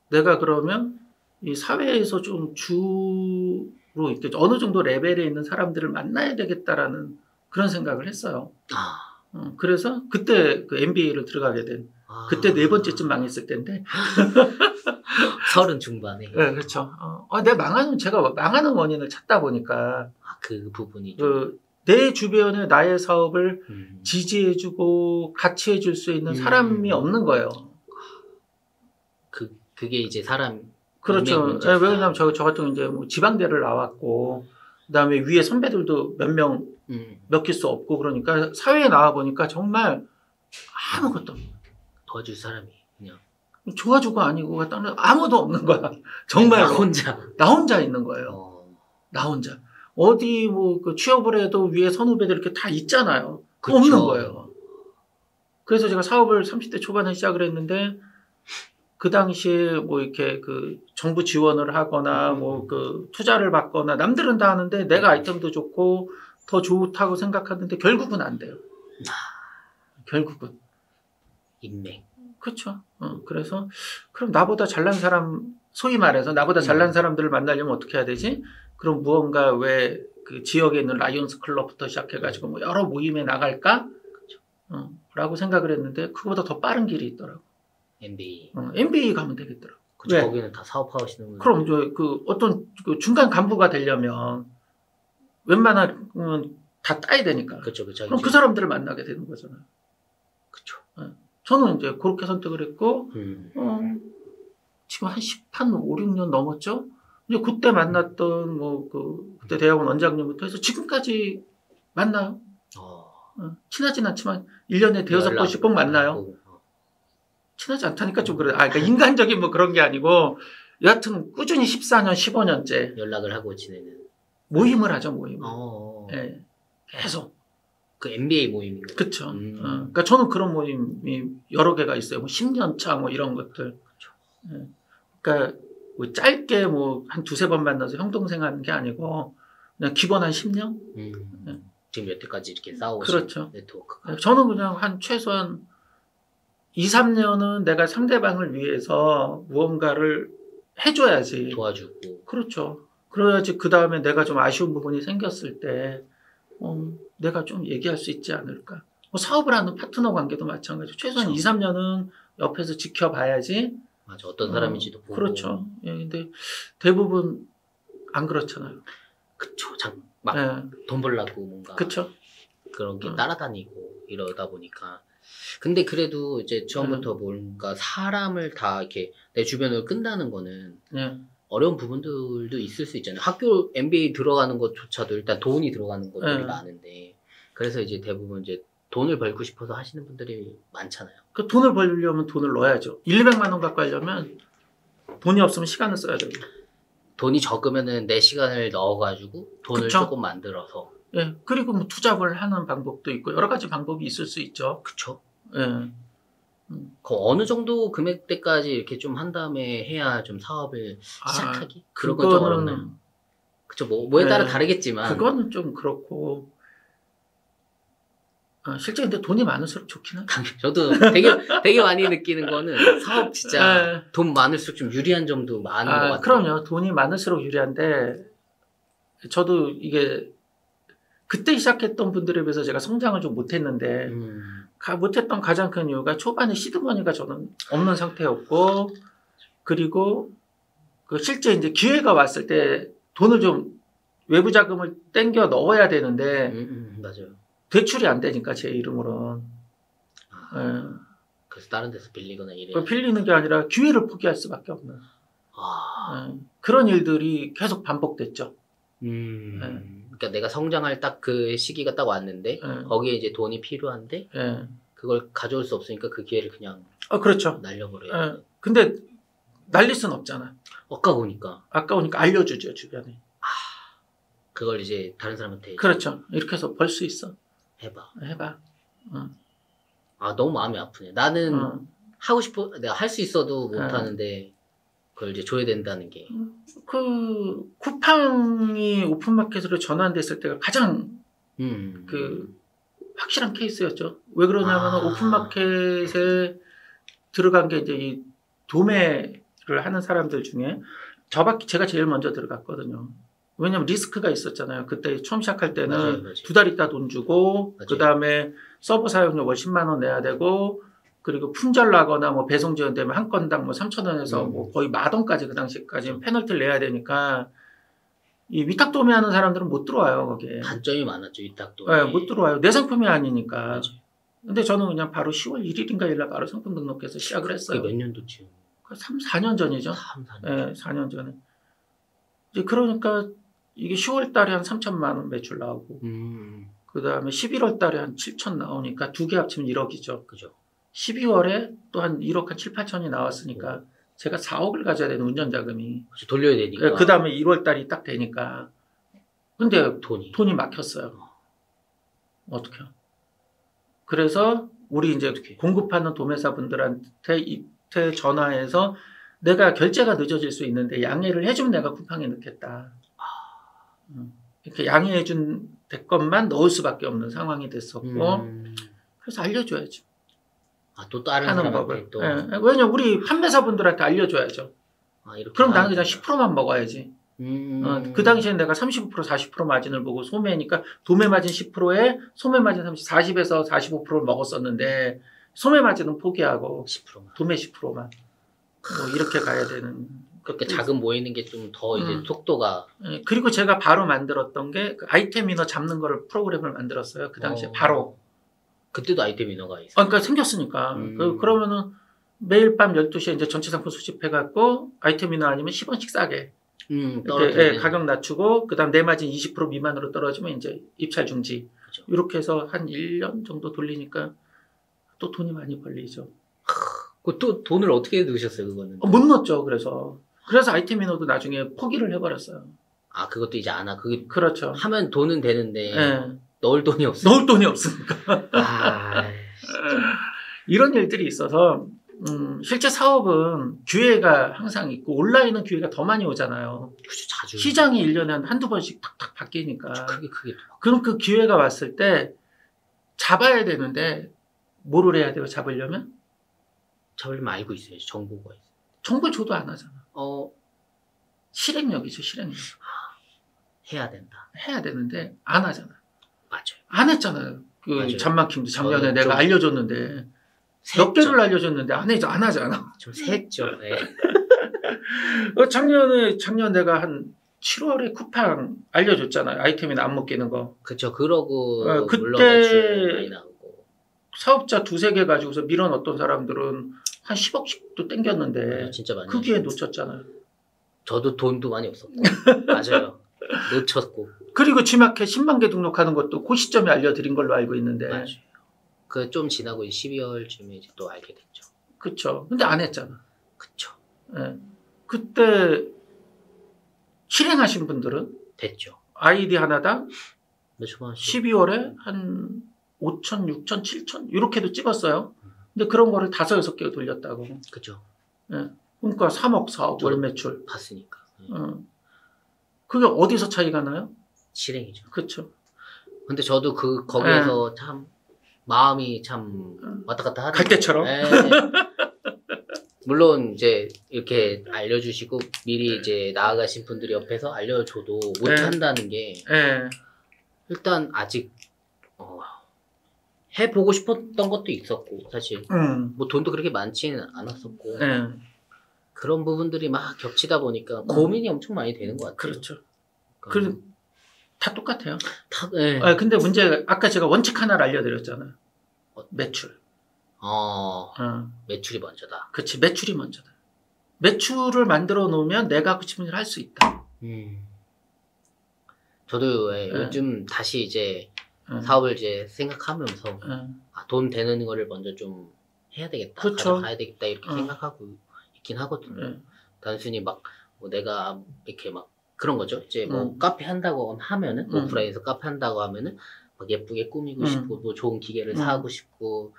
내가 그러면 이 사회에서 좀 주로 이렇게 어느 정도 레벨에 있는 사람들을 만나야 되겠다라는 그런 생각을 했어요. 그래서 그때 그 MBA를 들어가게 된 그때 4번째쯤 망했을 때인데 30 중반에. 네, 그렇죠. 제가 망하는 원인을 찾다 보니까 그 부분이 내 주변에 나의 사업을 지지해주고 같이 해줄 수 있는 사람이 없는 거예요. 그게 이제 사람. 그렇죠. 왜냐면 저 같은 경우 이제 뭐 지방대를 나왔고, 그 다음에 위에 선배들도 몇 명 몇 수 없고, 그러니까 사회에 나와 보니까 정말 아무것도 도와줄 사람이 그냥. 도와주고 아니고 아무도 없는 거야. 정말 나 혼자 있는 거예요. 나 혼자. 어디 뭐 그 취업을 해도 위에 선후배들 이렇게 다 있잖아요. 없는 거예요. 그래서 제가 사업을 30대 초반에 시작을 했는데 그 당시에 뭐 이렇게 그 정부 지원을 하거나 뭐 그 투자를 받거나 남들은 다 하는데 내가 아이템도 좋고 더 좋다고 생각하는데 결국은 안 돼요. 결국은 인맥. 그렇죠. 그래서 그럼 나보다 잘난 사람, 소위 말해서 나보다 잘난 사람들을 만나려면 어떻게 해야 되지? 그럼 무언가 왜 그 지역에 있는 라이온스 클럽부터 시작해가지고 뭐 여러 모임에 나갈까? 라고 생각을 했는데 그거보다 더 빠른 길이 있더라고. MBA. MBA 가면 되겠더라고. 그쵸, 거기는 다 사업하시는 분들. 그럼 그 어떤 그 중간 간부가 되려면 웬만하면 다 따야 되니까. 그쵸. 그럼 그 사람들을 만나게 되는 거잖아요. 그쵸. 저는 이제 그렇게 선택을 했고, 지금 한 5, 6년 넘었죠? 이제 그때 만났던, 그때 대학원 원장님부터 해서 지금까지 만나요. 친하진 않지만 1년에 5번씩 꼭 만나요. 친하지 않다니까 좀 그래. 그러니까 인간적인 뭐 그런 게 아니고, 여하튼 꾸준히 14년, 15년째. 연락을 하고 지내는. 모임을 하죠, 모임을. 네, 계속. 그 MBA 모임인가요? 그쵸. 그러니까 저는 그런 모임이 여러 개가 있어요. 뭐 10년 차 뭐 이런 것들. 네. 그러니까 뭐 짧게 뭐 한 2-3번 만나서 형동생 하는 게 아니고 그냥 기본 한 10년? 네. 지금 여태까지 이렇게 싸우고 그렇죠. 네트워크가. 저는 그냥 한 최소한 2-3년은 내가 상대방을 위해서 무언가를 해줘야지. 도와주고. 그렇죠. 그래야지 그 다음에 내가 좀 아쉬운 부분이 생겼을 때 내가 좀 얘기할 수 있지 않을까. 뭐 사업을 하는 파트너 관계도 마찬가지고 최소한 그렇죠. 2-3년은 옆에서 지켜봐야지. 맞아. 어떤 사람인지도 보고. 그렇죠. 예, 근데 대부분 안 그렇잖아요. 그쵸. 돈 벌라고 뭔가. 그쵸. 그런 게 따라다니고 이러다 보니까. 근데 그래도 이제 처음부터 뭔가 사람을 다 이렇게 내 주변으로 끈다는 거는 어려운 부분들도 있을 수 있잖아요. MBA 들어가는 것조차도 일단 돈이 들어가는 것들이 많은데 그래서 이제 대부분 이제 돈을 벌고 싶어서 하시는 분들이 많잖아요. 그 돈을 벌려면 돈을 넣어야죠. 200만 원 갖고 하려면 돈이 없으면 시간을 써야 되고. 돈이 적으면은 내 시간을 넣어가지고 돈을 그쵸? 조금 만들어서. 예. 그리고 뭐 투잡을 하는 방법도 있고 여러 가지 방법이 있을 수 있죠. 그쵸? 예. 그 어느 정도 금액대까지 이렇게 좀 한 다음에 해야 좀 사업을 시작하기? 그런 건 좀 어렵나요? 그쵸, 뭐에 따라 다르겠지만. 그거는 좀 그렇고. 실제 근데 돈이 많을수록 좋긴 하죠. 저도 되게 많이 느끼는 거는 사업 진짜 돈 많을수록 좀 유리한 점도 많은 것 같아요. 그럼요. 돈이 많을수록 유리한데, 저도 이게, 그때 시작했던 분들에 비해서 제가 성장을 좀 못했는데, 못했던 가장 큰 이유가 초반에 시드머니가 저는 없는 상태였고, 그리고 실제 이제 기회가 왔을 때 돈을 좀 외부 자금을 땡겨 넣어야 되는데, 맞아요. 대출이 안 되니까 제 이름으로는. 그래서 다른 데서 빌리거나 이래. 빌리는 게 아니라 기회를 포기할 수밖에 없는. 그런 일들이 계속 반복됐죠. 그러니까 내가 성장할 딱 그 시기가 딱 왔는데 거기에 이제 돈이 필요한데 그걸 가져올 수 없으니까 그 기회를 그냥 그렇죠. 날려버려요. 근데 날릴 수는 없잖아. 아까우니까 알려주죠 주변에. 그걸 이제 다른 사람한테. 그렇죠. 이렇게 해서 벌 수 있어. 해봐. 너무 마음이 아프네. 나는 하고 싶어, 내가 할 수 있어도 못 하는데 그걸 이제 줘야 된다는 게. 쿠팡이 오픈마켓으로 전환됐을 때가 가장 확실한 케이스였죠. 왜 그러냐면 오픈마켓에 들어간 게 이제 이 도매를 하는 사람들 중에 제가 제일 먼저 들어갔거든요. 왜냐면 리스크가 있었잖아요. 그때 처음 시작할 때는 맞아요. 2달 있다 돈 주고, 그 다음에 서버 사용료 월 10만 원 내야 되고, 그리고 품절 나거나 뭐 배송 지연되면 한 건당 뭐 3,000원에서 뭐 거의 10,000원까지 그 당시까지 페널티를 내야 되니까, 이 위탁 도매하는 사람들은 못 들어와요, 거기에. 단점이 많았죠, 위탁 도매. 못 들어와요. 내 상품이 아니니까. 맞아요. 근데 저는 그냥 바로 10월 1일인가 1일 바로 상품 등록해서 시작을 했어요. 그게 몇 년도쯤? 4년 전이죠. 4년 전에. 이제 그러니까 이게 10월 달에 한 3천만 원 매출 나오고, 그 다음에 11월 달에 한 7천 나오니까 두 개 합치면 1억이죠. 그죠. 12월에 또 한 1억 한 7, 8천이 나왔으니까 제가 4억을 가져야 되는 운전 자금이. 그렇죠. 돌려야 되니까. 그 다음에 1월 달이 딱 되니까. 근데 돈이 막혔어요. 어떡해요? 그래서 우리 이제 공급하는 도매사분들한테 이때 전화해서 내가 결제가 늦어질 수 있는데 양해를 해주면 내가 쿠팡에 넣겠다. 이렇게 양해해준 것만 넣을 수밖에 없는 상황이 됐었고, 그래서 알려줘야죠. 또 다른 하는 법을. 왜냐면 우리 판매사분들한테 알려줘야죠. 그럼 나는 그냥 10%만 먹어야지. 그 당시엔 내가 35%, 40% 마진을 보고 소매니까 도매 마진 10%에 소매 마진 40에서 45%를 먹었었는데 소매 마진은 포기하고 10%만. 도매 10%만. 뭐 이렇게 가야 되는. 그렇게 자금 모이는 게 좀 더 이제 속도가. 그리고 제가 바로 만들었던 게 그 아이템 인어 잡는 거를 프로그램을 만들었어요. 그 당시에 바로. 그때도 아이템 인어가 있어요. 그러니까 생겼으니까. 그러면은 매일 밤 12시에 이제 전체 상품 수집해갖고 아이템 인어 아니면 10원씩 싸게. 가격 낮추고, 그 다음 내 마진 20% 미만으로 떨어지면 이제 입찰 중지. 그죠. 이렇게 해서 한 1년 정도 돌리니까 또 돈이 많이 벌리죠. 또 돈을 어떻게 넣으셨어요, 그거는? 못 넣었죠, 그래서 아이템 인어도 나중에 포기를 해버렸어요. 그것도 이제 안 하고. 그렇죠. 하면 돈은 되는데, 넣을 돈이 없어요. 넣을 돈이 없으니까. 이런 일들이 있어서, 실제 사업은 기회가 항상 있고, 온라인은 기회가 더 많이 오잖아요. 그렇죠, 자주. 시장이 1년에 한두 번씩 탁탁 바뀌니까. 크게. 그럼 그 기회가 왔을 때, 잡아야 되는데, 뭐를 해야 돼요, 잡으려면? 잡으려면 알고 있어야지, 정보가 있어요. 정보를 줘도 안 하잖아. 실행력이죠, 실행력. 해야 된다. 해야 되는데, 안 하잖아. 맞아요. 안 했잖아요. 잔막힘도 작년에 내가 알려줬는데, 몇 개를 알려줬는데 안 하잖아. 좀 셌죠. 작년 내가 한 7월에 쿠팡 알려줬잖아요. 아이템이나 안 먹기는 거. 그쵸. 그러고 그때 많이 나오고. 사업자 2-3개 가지고서 밀어넣었던 사람들은 한 10억씩도 땡겼는데 진짜 많이 그 기회 놓쳤잖아요. 저도 돈도 많이 없었고. 맞아요. 놓쳤고. 그리고 G마켓 10만 개 등록하는 것도 그 시점에 알려드린 걸로 알고 있는데. 맞아요. 그 좀 지나고 12월쯤에 이제 또 알게 됐죠. 그쵸. 근데 안 했잖아. 그쵸. 예. 그때 실행하신 분들은 됐죠. 아이디 하나당 몇천만 원씩. 12월에 한 5천, 6천, 7천 이렇게도 찍었어요. 근데 그런 거를 5, 6개 돌렸다고. 그죠. 예. 그러니까 3억, 4억 월 매출. 봤으니까. 그게 어디서 차이가 나요? 실행이죠. 그렇죠. 근데 저도 거기에서 참 마음이 참 왔다 갔다 하더라고요. 갈대처럼. 물론 이제 이렇게 알려주시고 미리 이제 나아가신 분들이 옆에서 알려줘도 못한다는 게 일단 아직 해보고 싶었던 것도 있었고 사실 뭐 돈도 그렇게 많지는 않았었고 그런 부분들이 막 겹치다 보니까 고민이 엄청 많이 되는 것 같아요. 그렇죠. 그러니까 다 똑같아요. 근데 문제가 아까 제가 원칙 하나를 알려드렸잖아요. 매출. 매출이 먼저다. 그렇지. 매출이 먼저다. 매출을 만들어 놓으면 내가 하고 싶은 일을 할 수 있다. 저도 요즘 다시 이제 사업을 이제 생각하면서 돈 되는 거를 먼저 좀 해야 되겠다. 그렇죠. 가야 되겠다 이렇게 생각하고 있긴 하거든요. 단순히 막 뭐 내가 이렇게 막 그런 거죠. 이제 뭐 카페 한다고 하면은 오프라인에서 카페 한다고 하면은 막 예쁘게 꾸미고 싶고 뭐 좋은 기계를 사고 싶고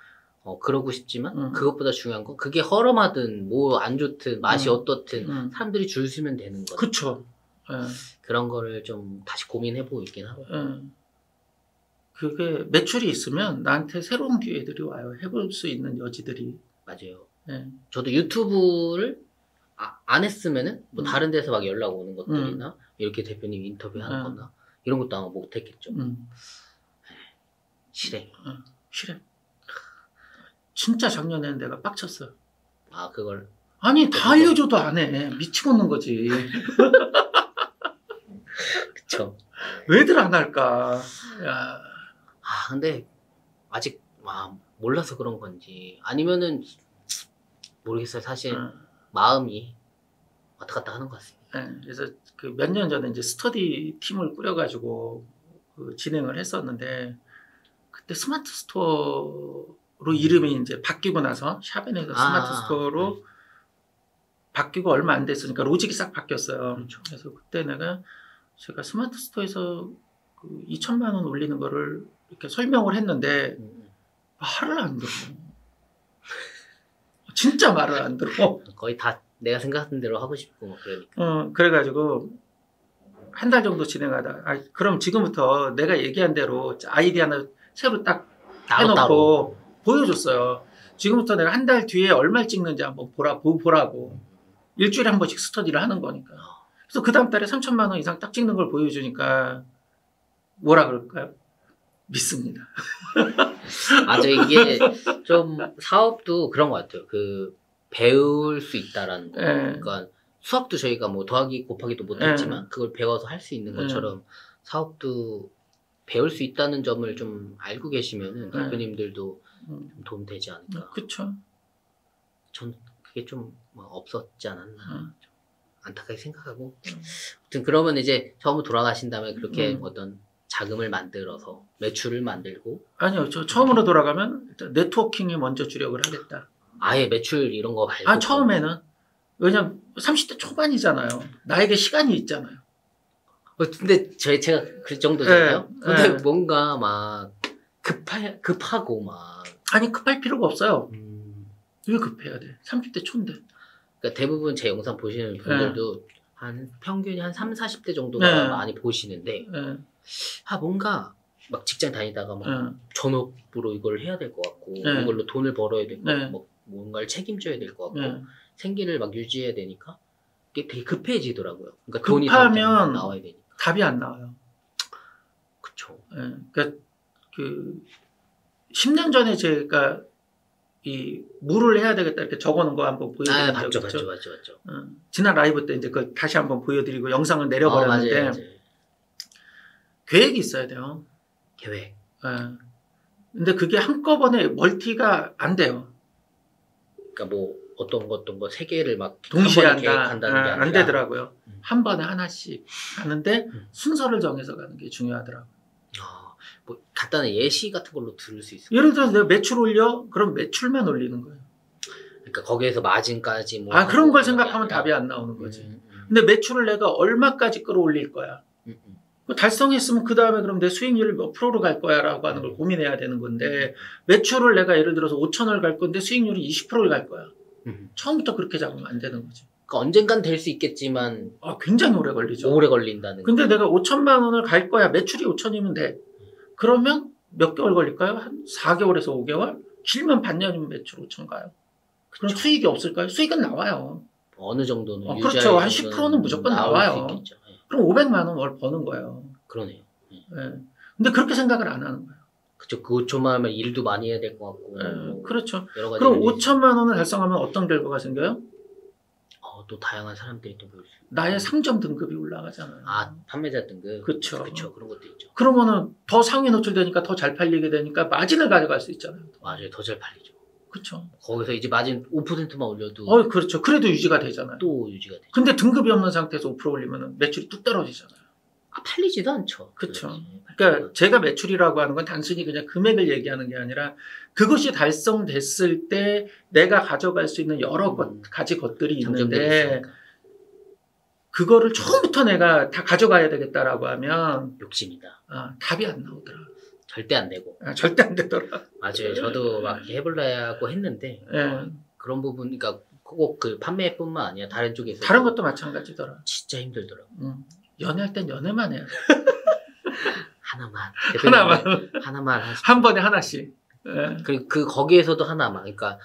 그러고 싶지만 그것보다 중요한 건 그게 허름하든 뭐 안 좋든 맛이 어떻든 사람들이 줄 서면 되는 거죠. 그렇죠. 그런 거를 좀 다시 고민해보고 있긴 하거든요. 그게 매출이 있으면 나한테 새로운 기회들이 와요. 해볼 수 있는 여지들이. 맞아요. 저도 유튜브를 안 했으면은 뭐 다른 데서 막 연락 오는 것들이나 이렇게 대표님 인터뷰하는 거나 이런 것도 아마 못 했겠죠. 실행. 실행. 진짜 작년에는 내가 빡쳤어요. 그걸. 아니, 다 알려줘도 안 해. 미치겠는 거지. 그쵸. 왜들 안 할까? 야. 근데 아직 몰라서 그런 건지 아니면은 모르겠어요. 사실 마음이 왔다 갔다 하는 것 같습니다. 그래서 그 몇 년 전에 이제 스터디 팀을 꾸려가지고 진행을 했었는데 그때 스마트 스토어로 이름이 이제 바뀌고 나서 샤베네서 스마트 스토어로 바뀌고 얼마 안 됐으니까 로직이 싹 바뀌었어요. 그렇죠. 그래서 그때 제가 스마트 스토어에서 2천만 원 올리는 거를 이렇게 설명을 했는데 말을 안 들어. 진짜 말을 안 들어. 거의 다 내가 생각한 대로 하고 싶고 뭐 그러니까. 그래가지고 한 달 정도 진행하다. 그럼 지금부터 내가 얘기한 대로 아이디 하나 새로 딱 해놓고 보여줬어요. 지금부터 내가 한 달 뒤에 얼마를 찍는지 한번 보라고. 일주일에 한 번씩 스터디를 하는 거니까. 그래서 그 다음 달에 3천만 원 이상 딱 찍는 걸 보여주니까 뭐라 그럴까요? 믿습니다. 맞아. 이게 좀 사업도 그런 것 같아요. 배울 수 있다라는 거. 그러니까 수학도 저희가 뭐 더하기 곱하기도 못했지만 그걸 배워서 할 수 있는 것처럼 사업도 배울 수 있다는 점을 좀 알고 계시면은 대표님들도 좀 도움 되지 않을까. 그렇죠. 전 그게 좀 없었지 않았나. 좀 안타깝게 생각하고. 아무튼 그러면 이제 처음으로 돌아가신 다음에 그렇게 어떤 자금을 만들어서 매출을 만들고. 아니요. 저 처음으로 돌아가면 네트워킹에 먼저 주력을 하겠다. 아예 매출 이런 거 말고. 처음에는. 왜냐면 30대 초반이잖아요. 나에게 시간이 있잖아요. 근데 제가 그 정도잖아요. 근데 뭔가 막 급하고 막. 아니, 급할 필요가 없어요. 왜 급해야 돼? 30대 초인데. 그러니까 대부분 제 영상 보시는 분들도 한 평균이 한 3, 40대 정도가 많이 보시는데 뭔가 막 직장 다니다가 막 전업으로 이걸 해야 될 것 같고 이걸로 돈을 벌어야 될 것 같고 뭔가를 책임져야 될 것 같고 생계를 막 유지해야 되니까 이게 되게 급해지더라고요. 그러니까 돈이 급하면 나와야 되니까 답이 안 나와요. 그쵸. 그러니까 10년 전에 제가 이 뭐를 해야 되겠다 이렇게 적어놓은 거 한번 보여드린 적 있죠. 맞죠. 지난 라이브 때 이제 그걸 다시 한번 보여드리고 영상을 내려버렸는데 맞아요. 계획이 있어야 돼요. 계획. 근데 그게 한꺼번에 멀티가 안 돼요. 그러니까 뭐 어떤 거 세 개를 막 동시에 한 번에 계획한다는 게 아니라 안 되더라고요. 한 번에 하나씩 하는데 순서를 정해서 가는 게 중요하더라고요. 뭐 간단한 예시 같은 걸로 들을 수 있을까요? 예를 들어서 내가 매출 올려? 그럼 매출만 올리는 거예요. 그러니까 거기에서 마진까지 뭐 그런 걸 생각하면 답이 안 나오는 거지. 근데 매출을 내가 얼마까지 끌어올릴 거야? 달성했으면 그 다음에 그럼 내 수익률을 몇 프로로 갈 거야 라고 하는 걸 고민해야 되는 건데 매출을 내가 예를 들어서 5천을 갈 건데 수익률이 20%를 갈 거야. 처음부터 그렇게 잡으면 안 되는 거지. 그러니까 언젠간 될 수 있겠지만 굉장히 오래 걸리죠. 오래 걸린다는. 근데 내가 5천만 원을 갈 거야. 매출이 5천이면 돼. 그러면 몇 개월 걸릴까요? 한 4개월에서 5개월? 길면 반년이면 매출 5천 가요. 그럼 수익이 없을까요? 수익은 나와요. 어느 정도는 그렇죠. 한 10%는 무조건 나와요. 그럼 500만 원 월 버는 거예요. 그러네요. 네. 근데 그렇게 생각을 안 하는 거예요. 그렇죠. 그 5천만 원면 일도 많이 해야 될 것 같고. 네. 그렇죠. 여러 가지 그럼 5천만 원을 달성하면 어떤 결과가 생겨요? 또 다양한 사람들이 또 보일 수 있어요. 나의 상점 등급이 올라가잖아요. 판매자 등급. 그렇죠. 그렇죠. 그런 것도 있죠. 그러면은 더 상위 노출되니까 더 잘 팔리게 되니까 마진을 가져갈 수 있잖아요. 맞아요. 더 잘 팔리죠. 그렇죠. 거기서 이제 마진 5%만 올려도 그렇죠. 그래도 유지가 되잖아요. 또 유지가 되죠. 근데 등급이 없는 상태에서 5% 올리면 매출이 뚝 떨어지잖아요. 팔리지도 않죠. 그렇죠. 그러니까 제가 매출이라고 하는 건 단순히 그냥 금액을 얘기하는 게 아니라 그것이 달성됐을 때 내가 가져갈 수 있는 여러 가지 것들이 있는데 그거를 처음부터 내가 다 가져가야 되겠다라고 하면 욕심이다. 답이 안 나오더라. 절대 안 되고. 절대 안 되더라. 맞아요. 저도 막 해보려고 했는데 그런 부분, 그러니까 꼭 그 판매뿐만 아니라 다른 쪽에서 다른 것도 마찬가지더라. 진짜 힘들더라고. 연애할 땐 연애만 해야 돼. 하나만 한 번에 하나씩. 그리고 거기에서도 하나만. 그러니까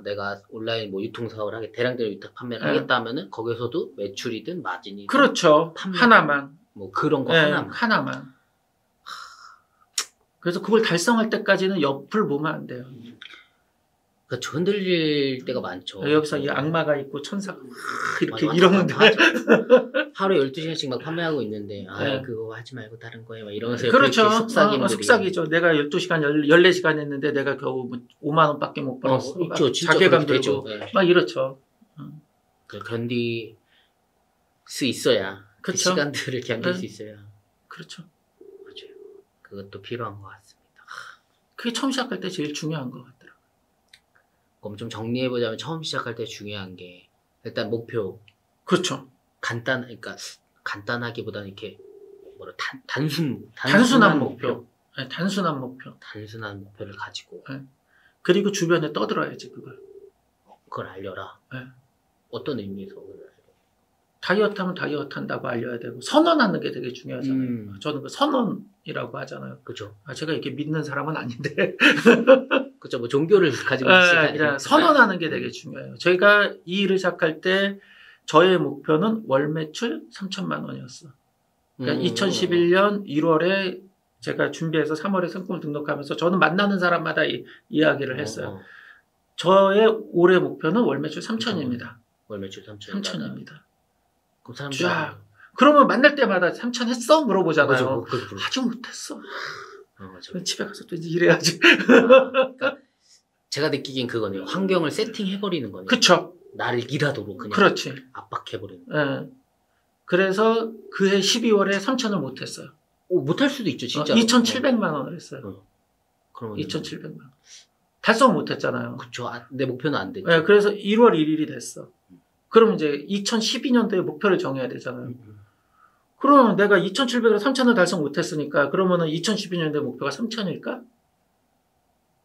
내가 온라인 뭐 유통사업을 대량대로 위탁 판매를 하겠다 하면은 거기서도 매출이든 마진이든 그렇죠. 하나만. 뭐 그런 거 하나만. 그래서 그걸 달성할 때까지는 옆을 보면 안 돼요. 그러니까 흔들릴 때가 많죠. 여기서 이 악마가 있고 천사가 이렇게 맞아, 이러는데 하루에 12시간씩 막 판매하고 있는데 그거 하지 말고 다른 거에 막 이러면서 그렇죠. 속삭임들이 속삭이죠. 내가 12시간 14시간 했는데 내가 겨우 5만 원밖에 못 벌었어. 있죠. 자괴감 들고 막 이렇죠. 견딜 수 있어야 그 시간들을 견딜 수 있어야. 그렇죠. 맞아요. 그것도 필요한 것 같습니다. 그게 처음 시작할 때 제일 중요한 것 같더라고요. 그럼 좀 정리해보자면 처음 시작할 때 중요한 게 일단 목표. 그렇죠. 그러니까 간단하기보다는 이렇게 단순한 목표. 단순한 목표를 가지고. 그리고 주변에 떠들어야지 그걸 알려라. 어떤 의미에서 그걸 알려? 다이어트 하면 다이어트 한다고 알려야 되고 선언하는 게 되게 중요하잖아요. 저는 그 선언이라고 하잖아요. 그렇죠. 제가 이렇게 믿는 사람은 아닌데. 그렇죠. 뭐 종교를 가지고 있으니까 선언하는 게 되게 중요해요. 저희가 이 일을 시작할 때 저의 목표는 월 매출 3천만 원이었어. 그러니까 2011년 1월에 제가 준비해서 3월에 상품을 등록하면서 저는 만나는 사람마다 이야기를 했어요. 저의 올해 목표는 월 매출 3천입니다. 월 매출 3천입니다. 그럼 사람들 그러면 만날 때마다 3천 했어? 물어보잖아요. 아직 못했어. 집에 가서 또 이제 일해야지. 그러니까 제가 느끼기엔 그거네요. 환경을 세팅해버리는 거네요. 그쵸. 나를 일하도록 그냥 그렇지. 압박해버리는. 그래서 그해 12월에 3천을 못했어요. 못할 수도 있죠. 진짜. 2,700만 원을 했어요. 그러면 2,700만 원. 달성 못했잖아요. 그쵸. 내 목표는 안 됐죠. 그래서 1월 1일이 됐어. 그럼 이제 2012년도에 목표를 정해야 되잖아요. 그러면 내가 2,700에서 3,000을 달성 못했으니까 그러면은 2012년도에 목표가 3,000일까?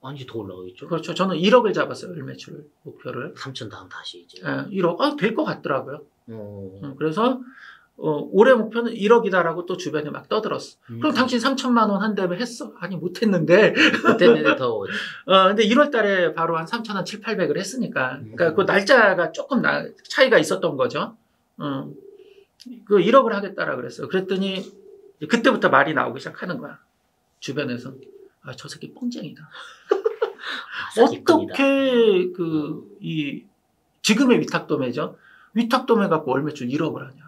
아니지, 더 올라가겠죠. 그렇죠. 저는 1억을 잡았어요. 월 매출 목표를. 3,000 다음 다시 이제. 1억. 될 것 같더라고요. 그래서 올해 목표는 1억이다라고 또 주변에 막 떠들었어. 그럼 당신 3천만 원 한다며 했어? 아니 못했는데. 못했는데 더. 근데 1월 달에 바로 한 3,000원 7,800을 했으니까. 그러니까 그 날짜가 조금 차이가 있었던 거죠. 그 1억을 하겠다라 그랬어요. 그랬더니 그때부터 말이 나오기 시작하는 거야. 주변에서. 저 새끼 뻥쟁이다. 어떻게 지금의 위탁도매죠. 위탁도매 갖고 월 매출 1억을 하냐.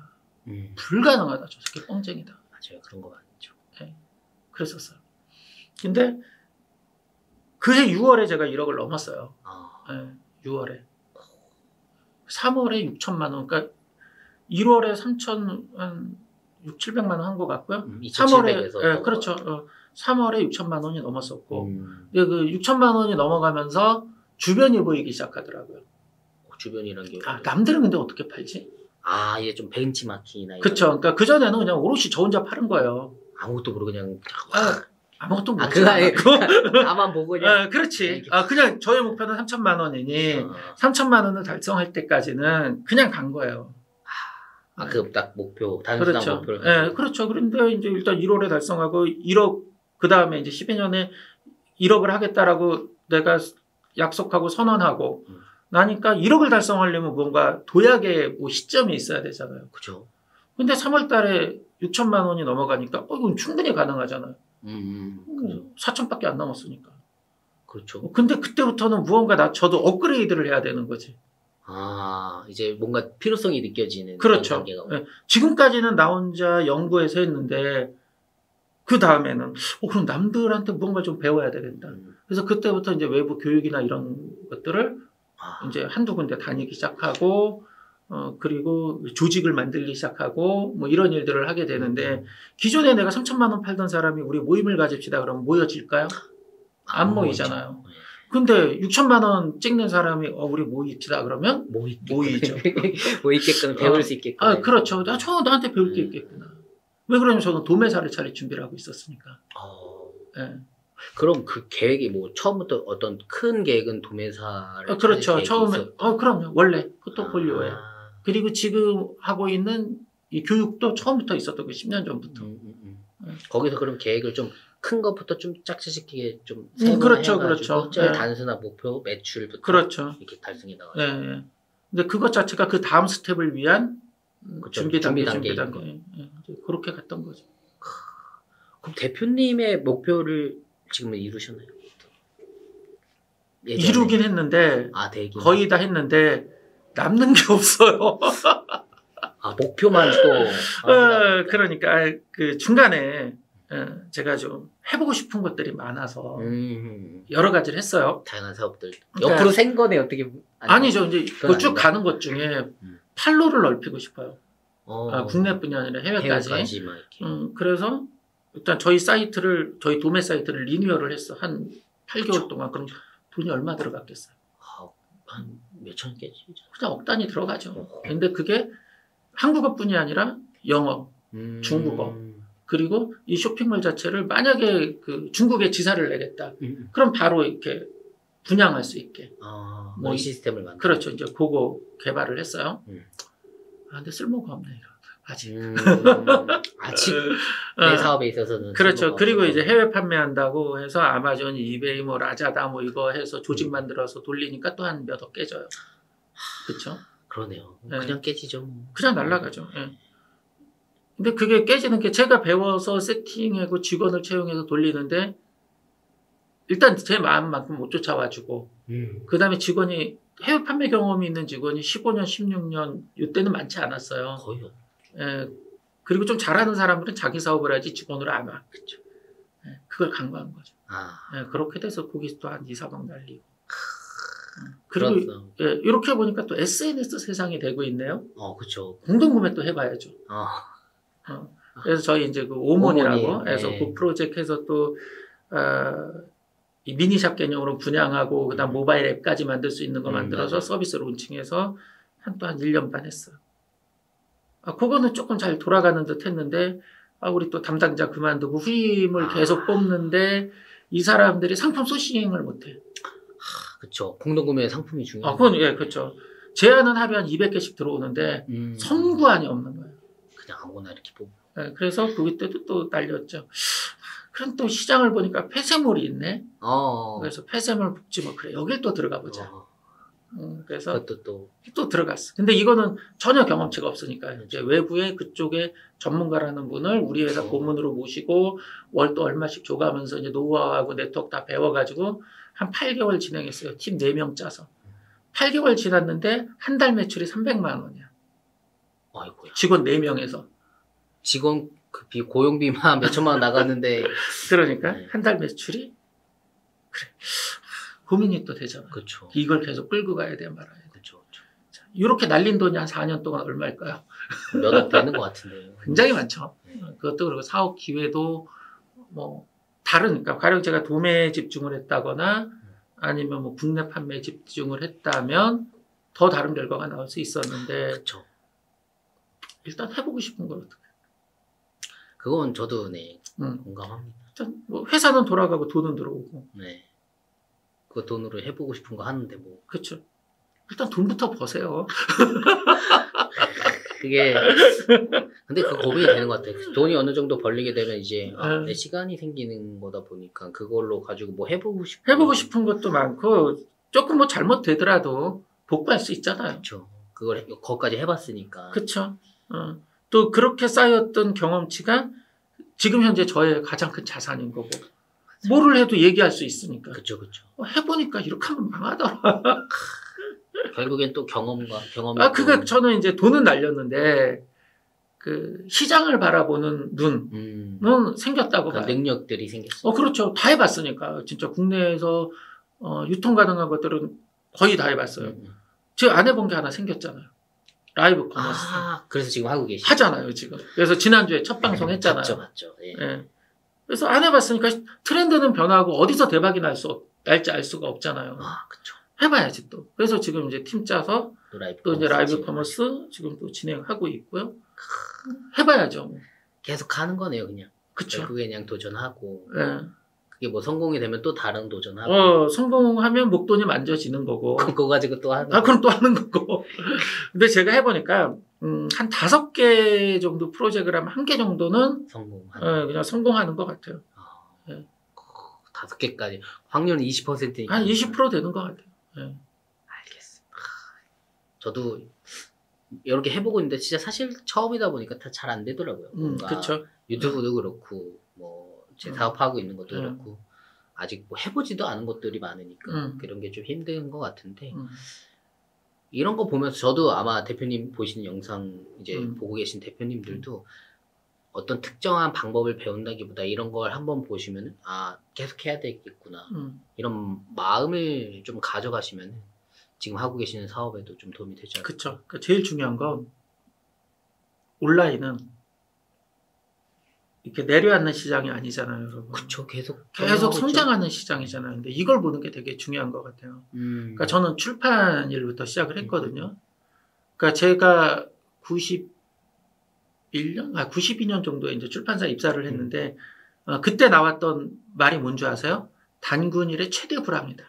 불가능하다. 저 새끼 뻥쟁이다. 맞아요. 그런 거 많죠. 그랬었어요. 근데 그해 6월에 제가 1억을 넘었어요. 6월에. 3월에 6천만 원. 그러니까 1월에 3천 한 6, 700만 원 한 것 같고요. 2,700에서. 그렇죠. 3월에 6천만 원이 넘었었고 근데 그 6천만 원이 넘어가면서 주변이 보이기 시작하더라고요. 주변이란 게 남들은 근데 어떻게 팔지? 이게 좀 벤치마킹이나 그쵸. 그러니까 그 전에는 그냥 오롯이 저 혼자 파는 거예요. 아무것도 모르고 그냥 아무것도 모르고 나만 보고 그냥 그렇지. 그냥 저의 목표는 3천만 원이니 3천만 원을 달성할 때까지는 그냥 간 거예요. 그 딱 목표, 단순한 그렇죠. 목표를. 네, 그렇죠. 그런데 이제 일단 1월에 달성하고 1억, 그 다음에 이제 12년에 1억을 하겠다라고 내가 약속하고 선언하고 나니까 1억을 달성하려면 뭔가 도약의 뭐 시점이 있어야 되잖아요. 그죠. 근데 3월 달에 6천만 원이 넘어가니까 이건 충분히 가능하잖아요. 4천밖에 안 남았으니까. 그렇죠. 근데 그때부터는 무언가 저도 업그레이드를 해야 되는 거지. 이제 뭔가 필요성이 느껴지는. 그렇죠. 네. 지금까지는 나 혼자 연구해서 했는데, 그 다음에는, 그럼 남들한테 무언가 좀 배워야 되겠다. 그래서 그때부터 이제 외부 교육이나 이런 것들을 이제 한두 군데 다니기 시작하고, 그리고 조직을 만들기 시작하고, 뭐 이런 일들을 하게 되는데, 기존에 내가 3천만 원 팔던 사람이 우리 모임을 가집시다 그러면 모여질까요? 안 모이잖아요. 근데 6천만 원 찍는 사람이 우리 모입시다 그러면 모이죠. 모이게끔 배울 수 있게끔. 그렇죠. 나한테 배울 게 있겠구나. 왜 그러냐면 저는 도매사를 차릴 준비를 하고 있었으니까. 네. 그럼 그 계획이 뭐 처음부터 어떤 큰 계획은 도매사를 그렇죠. 처음에 그럼요. 원래 포트폴리오에. 그리고 지금 하고 있는 이 교육도 처음부터 있었던 거 10년 전부터. 거기서 그럼 계획을 좀 큰 것부터 좀 짝지식하게 좀 그렇죠. 제일 단순한 목표 매출부터 그렇죠. 이렇게 달성해 나가죠. 네. 근데 그것 자체가 그 다음 스텝을 위한 준비 단계. 그렇게 갔던 거죠. 그럼 대표님의 목표를 지금 이루셨나요? 예전에? 이루긴 했는데 거의 다 했는데 남는 게 없어요. 목표만 또. 그러니까 그 중간에 제가 좀 해보고 싶은 것들이 많아서 여러 가지를 했어요. 다양한 사업들. 옆으로 센 거네 어떻게. 아니죠. 이제 그 쭉 가는 것 중에 판로를 넓히고 싶어요. 국내뿐이 아니라 해외까지. 막 이렇게. 그래서 일단 저희 도매 사이트를 리뉴얼을 했어. 한 8개월 동안. 그럼 돈이 얼마 들어갔겠어요? 한 몇천 개지? 그냥 억 단위 들어가죠. 근데 그게 한국어뿐이 아니라 영어, 중국어. 그리고 이 쇼핑몰 자체를 만약에 그 중국에 지사를 내겠다. 그럼 바로 이렇게 분양할 수 있게. 뭐 이 시스템을 만들어. 그렇죠. 이제 그거 개발을 했어요. 근데 쓸모가 없네, 이거. 아직. 내 사업에 있어서는. 그렇죠. 그리고 이제 해외 판매한다고 해서 아마존, 이베이, 뭐 라자다 뭐 이거 해서 조직 만들어서 돌리니까 또 한 몇 억 깨져요. 그렇죠. 그러네요. 그냥 깨지죠. 그냥 날아가죠. 근데 그게 깨지는 게 제가 배워서 세팅하고 직원을 채용해서 돌리는데 일단 제 마음만큼 못 쫓아와주고 그 다음에 직원이 해외 판매 경험이 있는 직원이 15년, 16년 이때는 많지 않았어요. 거의요. 그리고 좀 잘하는 사람들은 자기 사업을 하지 직원으로 안 와. 그렇죠. 그걸 간과한 거죠. 그렇게 돼서 거기서 또 한 2, 3억 날리고. 그리고 이렇게 보니까 또 SNS 세상이 되고 있네요. 그렇죠. 공동구매 또 해봐야죠. 그래서 저희 이제 그 오몬이라고 해서 그 프로젝트에서 또 이 미니샵 개념으로 분양하고 그다음 모바일 앱까지 만들 수 있는 거 만들어서 서비스 론칭해서 또 한 1년 반 했어요. 그거는 조금 잘 돌아가는 듯 했는데 우리 또 담당자 그만두고 후임을 계속 뽑는데 이 사람들이 상품 소싱을 못해. 그렇죠. 공동구매 상품이 중요해요. 그건 그렇죠. 제안은 하루에 한 200개씩 들어오는데 선구안이 없는 거예요. 그냥 아무거나 이렇게 보고. 그래서 그때도 또 날렸죠. 그럼 또 시장을 보니까 폐쇄물이 있네. 그래서 폐쇄물 복지 그래 여길 또 들어가 보자. 그래서 그것도 또 들어갔어. 근데 이거는 전혀 경험치가 없으니까 이제 외부에 그쪽에 전문가라는 분을 우리 회사 고문으로 모시고 월 또 얼마씩 줘가면서 이제 노하우하고 네트워크 다 배워가지고 한 8개월 진행했어요. 팀 4명 짜서. 8개월 지났는데 한 달 매출이 300만 원이야. 아이고야. 직원 4명에서. 직원 고용비만 몇 천만 원 나갔는데. 그러니까 한 달 매출이 그래. 고민이 또 되잖아요. 그렇죠. 이걸 계속 끌고 가야 돼 말아야 돼. 그렇죠. 이렇게 날린 돈이 한 4년 동안 얼마일까요? 몇 억 되는 것 같은데요. 굉장히 많죠. 그것도 그리고 사업 기회도 뭐 다르니까 가령 제가 도매에 집중을 했다거나 아니면 뭐 국내 판매에 집중을 했다면 더 다른 결과가 나올 수 있었는데 그쵸. 일단 해보고 싶은 걸 어떻게? 그건 저도 네 공감합니다. 일단 뭐 회사는 돌아가고 돈은 들어오고. 네. 그 돈으로 해보고 싶은 거 하는데 뭐. 그렇죠. 일단 돈부터 버세요. 그게 근데 그 고민이 되는 것 같아요. 돈이 어느 정도 벌리게 되면 이제 내 시간이 생기는 거다 보니까 그걸로 가지고 뭐 해보고 싶은 것도 많고 조금 뭐 잘못되더라도 복구할 수 있잖아요. 그렇죠. 그걸 거기까지 해봤으니까. 그렇죠. 또 그렇게 쌓였던 경험치가 지금 현재 저의 가장 큰 자산인 거고. 뭐를 해도 얘기할 수 있으니까. 그렇죠. 해보니까 이렇게 하면 망하더라. 결국엔 또 경험이. 그게 저는 이제 돈은 날렸는데 그 시장을 바라보는 눈은 생겼다고 봐요. 능력들이 생겼어요. 그렇죠. 다 해봤으니까. 진짜 국내에서 유통 가능한 것들은 거의 다 해봤어요. 제가 안 해본 게 하나 생겼잖아요. 라이브 커머스. 그래서 지금 하고 계시죠? 하잖아요, 지금. 그래서 지난주에 첫 방송 했잖아요. 맞죠. 예. 예. 그래서 안 해봤으니까 트렌드는 변하고 어디서 대박이 날지 알 수가 없잖아요. 그쵸. 해봐야지 또. 그래서 지금 이제 팀 짜서 또 이제 라이브 커머스 지금 또 진행하고 있고요. 해봐야죠. 계속 하는 거네요, 그냥. 그쵸. 결국에 그냥 도전하고. 예. 그게 뭐 성공이 되면 또 다른 도전하고. 성공하면 목돈이 만져지는 거고. 그거 가지고 또 하는 그럼 또 하는 거고. 근데 제가 해보니까, 한 5개 정도 프로젝트를 하면 1개 정도는 그냥 성공하는 것 같아요. 5개까지. 확률은 20%니까. 한 20% 되는 것 같아요. 예. 알겠습니다. 저도 이렇게 해보고 있는데 진짜 사실 처음이다 보니까 다 잘 안 되더라고요. 그쵸. 유튜브도 그렇고, 뭐, 제 사업하고 있는 것도 그렇고, 아직 뭐 해보지도 않은 것들이 많으니까 그런 게 좀 힘든 것 같은데, 이런 거 보면서 저도 아마 대표님 보시는 영상 이제 보고 계신 대표님들도 어떤 특정한 방법을 배운다기보다 이런 걸 한번 보시면 계속 해야 되겠구나 이런 마음을 좀 가져가시면 지금 하고 계시는 사업에도 좀 도움이 되지 않을까. 그렇죠. 그러니까 제일 중요한 건 온라인은 이렇게 내려앉는 시장이 아니잖아요, 여러분. 그렇죠. 계속 성장하는 시장이잖아요. 근데 이걸 보는 게 되게 중요한 것 같아요. 그러니까 저는 출판 일부터 시작을 했거든요. 그러니까 제가 92년 정도에 이제 출판사 입사를 했는데 그때 나왔던 말이 뭔지 아세요? 단군일의 최대 불황이다.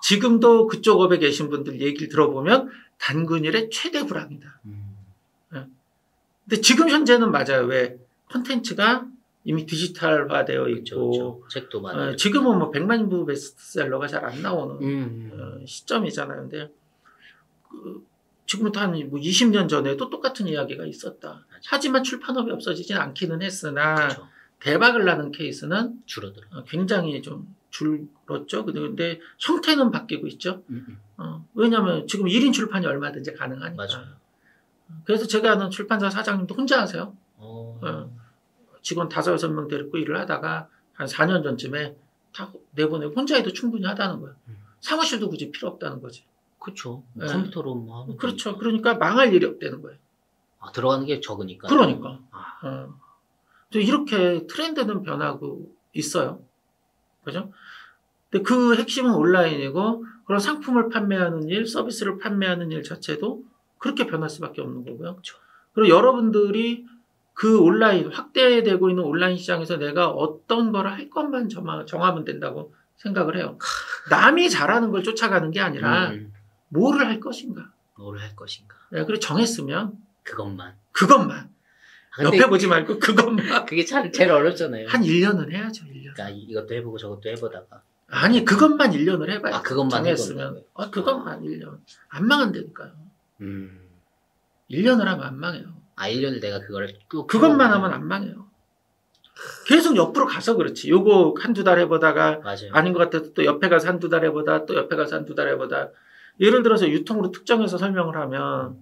지금도 그쪽 업에 계신 분들 얘기를 들어보면 단군일의 최대 불황이다. 근데 지금 현재는 맞아요. 왜? 콘텐츠가 이미 디지털화되어 있고, 그쵸. 책도 많아요. 지금은 뭐 100만 부 베스트셀러가 잘 안 나오는 시점이잖아요. 근데 지금부터 한 20년 전에도 똑같은 이야기가 있었다. 하지만 출판업이 없어지진 않기는 했으나 그쵸. 대박을 나는 케이스는 줄어들어. 굉장히 좀 줄었죠. 근데 형태는 바뀌고 있죠. 왜냐하면 지금 1인 출판이 얼마든지 가능하니까. 맞아요. 그래서 제가 아는 출판사 사장님도 혼자 하세요. 직원 5, 6명 데리고 일을 하다가 한 4년 전쯤에 다 내보내고 혼자 해도 충분히 하다는 거예요. 사무실도 굳이 필요 없다는 거지. 그렇죠. 컴퓨터로 뭐 하면 그렇죠. 되니까. 그러니까 망할 일이 없다는 거예요. 들어가는 게 적으니까. 그러니까. 이렇게 트렌드는 변하고 있어요. 그죠? 근데 그 핵심은 온라인이고, 그런 상품을 판매하는 일, 서비스를 판매하는 일 자체도 그렇게 변할 수밖에 없는 거고요. 그렇죠. 그리고 여러분들이 그 온라인, 확대되고 있는 온라인 시장에서 내가 어떤 걸 할 것만 정하면 된다고 생각을 해요. 남이 잘하는 걸 쫓아가는 게 아니라, 뭐를 할 것인가. 네, 그리고 정했으면, 그것만. 옆에 보지 말고 그것만. 그게 참 제일 어렵잖아요. 한 1년은 해야죠, 1년. 그러니까 이것도 해보고 저것도 해보다가. 아니, 그것만 1년을 해봐요. 그것만 정했으면. 그것만 1년. 안 망한다니까요. 1년을 하면 안 망해요. 1년을 내가 그거를 쭉. 그것만 하면 안 망해요. 계속 옆으로 가서 그렇지. 요거 한두 달 해보다가 맞아요. 아닌 것 같아서 또 옆에 가서 한두 달 해보다 또 옆에 가서 한두 달 해보다. 예를 들어서 유통으로 특정해서 설명을 하면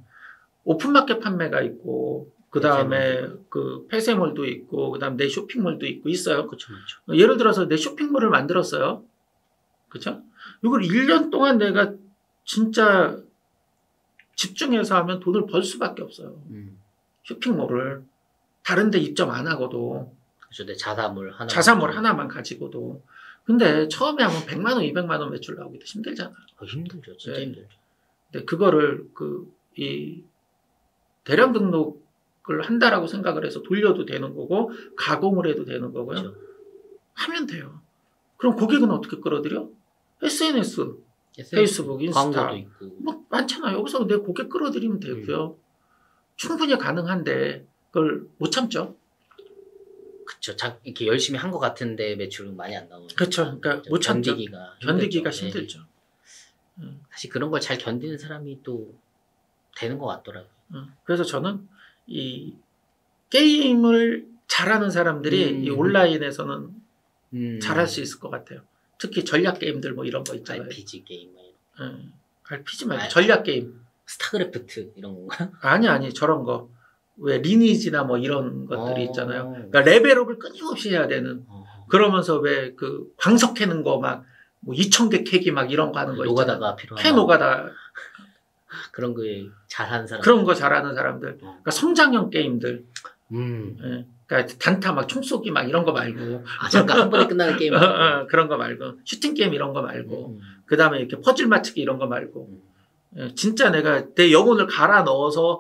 오픈마켓 판매가 있고 그 다음에 그 폐쇄몰도 있고 그 다음 내 쇼핑몰도 있고 있어요. 그렇죠. 예를 들어서 내 쇼핑몰을 만들었어요. 그렇죠? 이걸 1년 동안 내가 진짜 집중해서 하면 돈을 벌 수밖에 없어요. 쇼핑몰을 다른 데 입점 안 하고도. 그렇죠. 내 자사물 하나만 가지고도. 근데 처음에 하면 100만 원, 200만 원 매출 나오기도 힘들잖아요. 힘들죠. 진짜 네. 힘들죠. 근데 그거를 이 대량 등록을 한다라고 생각을 해서 돌려도 되는 거고 가공을 해도 되는 거고요. 그렇죠. 하면 돼요. 그럼 고객은 어떻게 끌어들여? SNS, 페이스북, 인스타 광고도 있고 뭐 많잖아요. 여기서 내 고객 끌어들이면 되고요. 충분히 가능한데 그걸 못 참죠. 그렇죠. 이렇게 열심히 한 것 같은데 매출은 많이 안 나오는. 그렇죠. 그러니까 못 참죠. 견디기가 네. 힘들죠. 사실 그런 걸 잘 견디는 사람이 또 되는 것 같더라고요. 그래서 저는 이 게임을 잘하는 사람들이 이 온라인에서는 잘할 수 있을 것 같아요. 특히 전략 게임들 뭐 이런 거 있잖아요. RPG 게임 뭐 이런. RPG 말고 전략 게임. 스타크래프트 이런 건가? 아니 저런 거. 왜 리니지나 뭐 이런 것들이 있잖아요. 그러니까 레벨업을 끊임없이 해야 되는. 그러면서 왜 그 광석 캐는 거 막 뭐 2,000개 캐기 막 이런 거 하는 거 있잖아요. 노가다가 필요한. 캐 노가다. 그런 거 잘하는 사람. 그런 거 잘하는 사람들. 그러니까 성장형 게임들. 예. 그러니까 단타 막 총 쏘기 막 이런 거 말고. 잠깐 한 번에 끝나는 게임. 그런 거 말고. 슈팅 게임 이런 거 말고. 그 다음에 이렇게 퍼즐 맞추기 이런 거 말고. 진짜 내가 내 영혼을 갈아 넣어서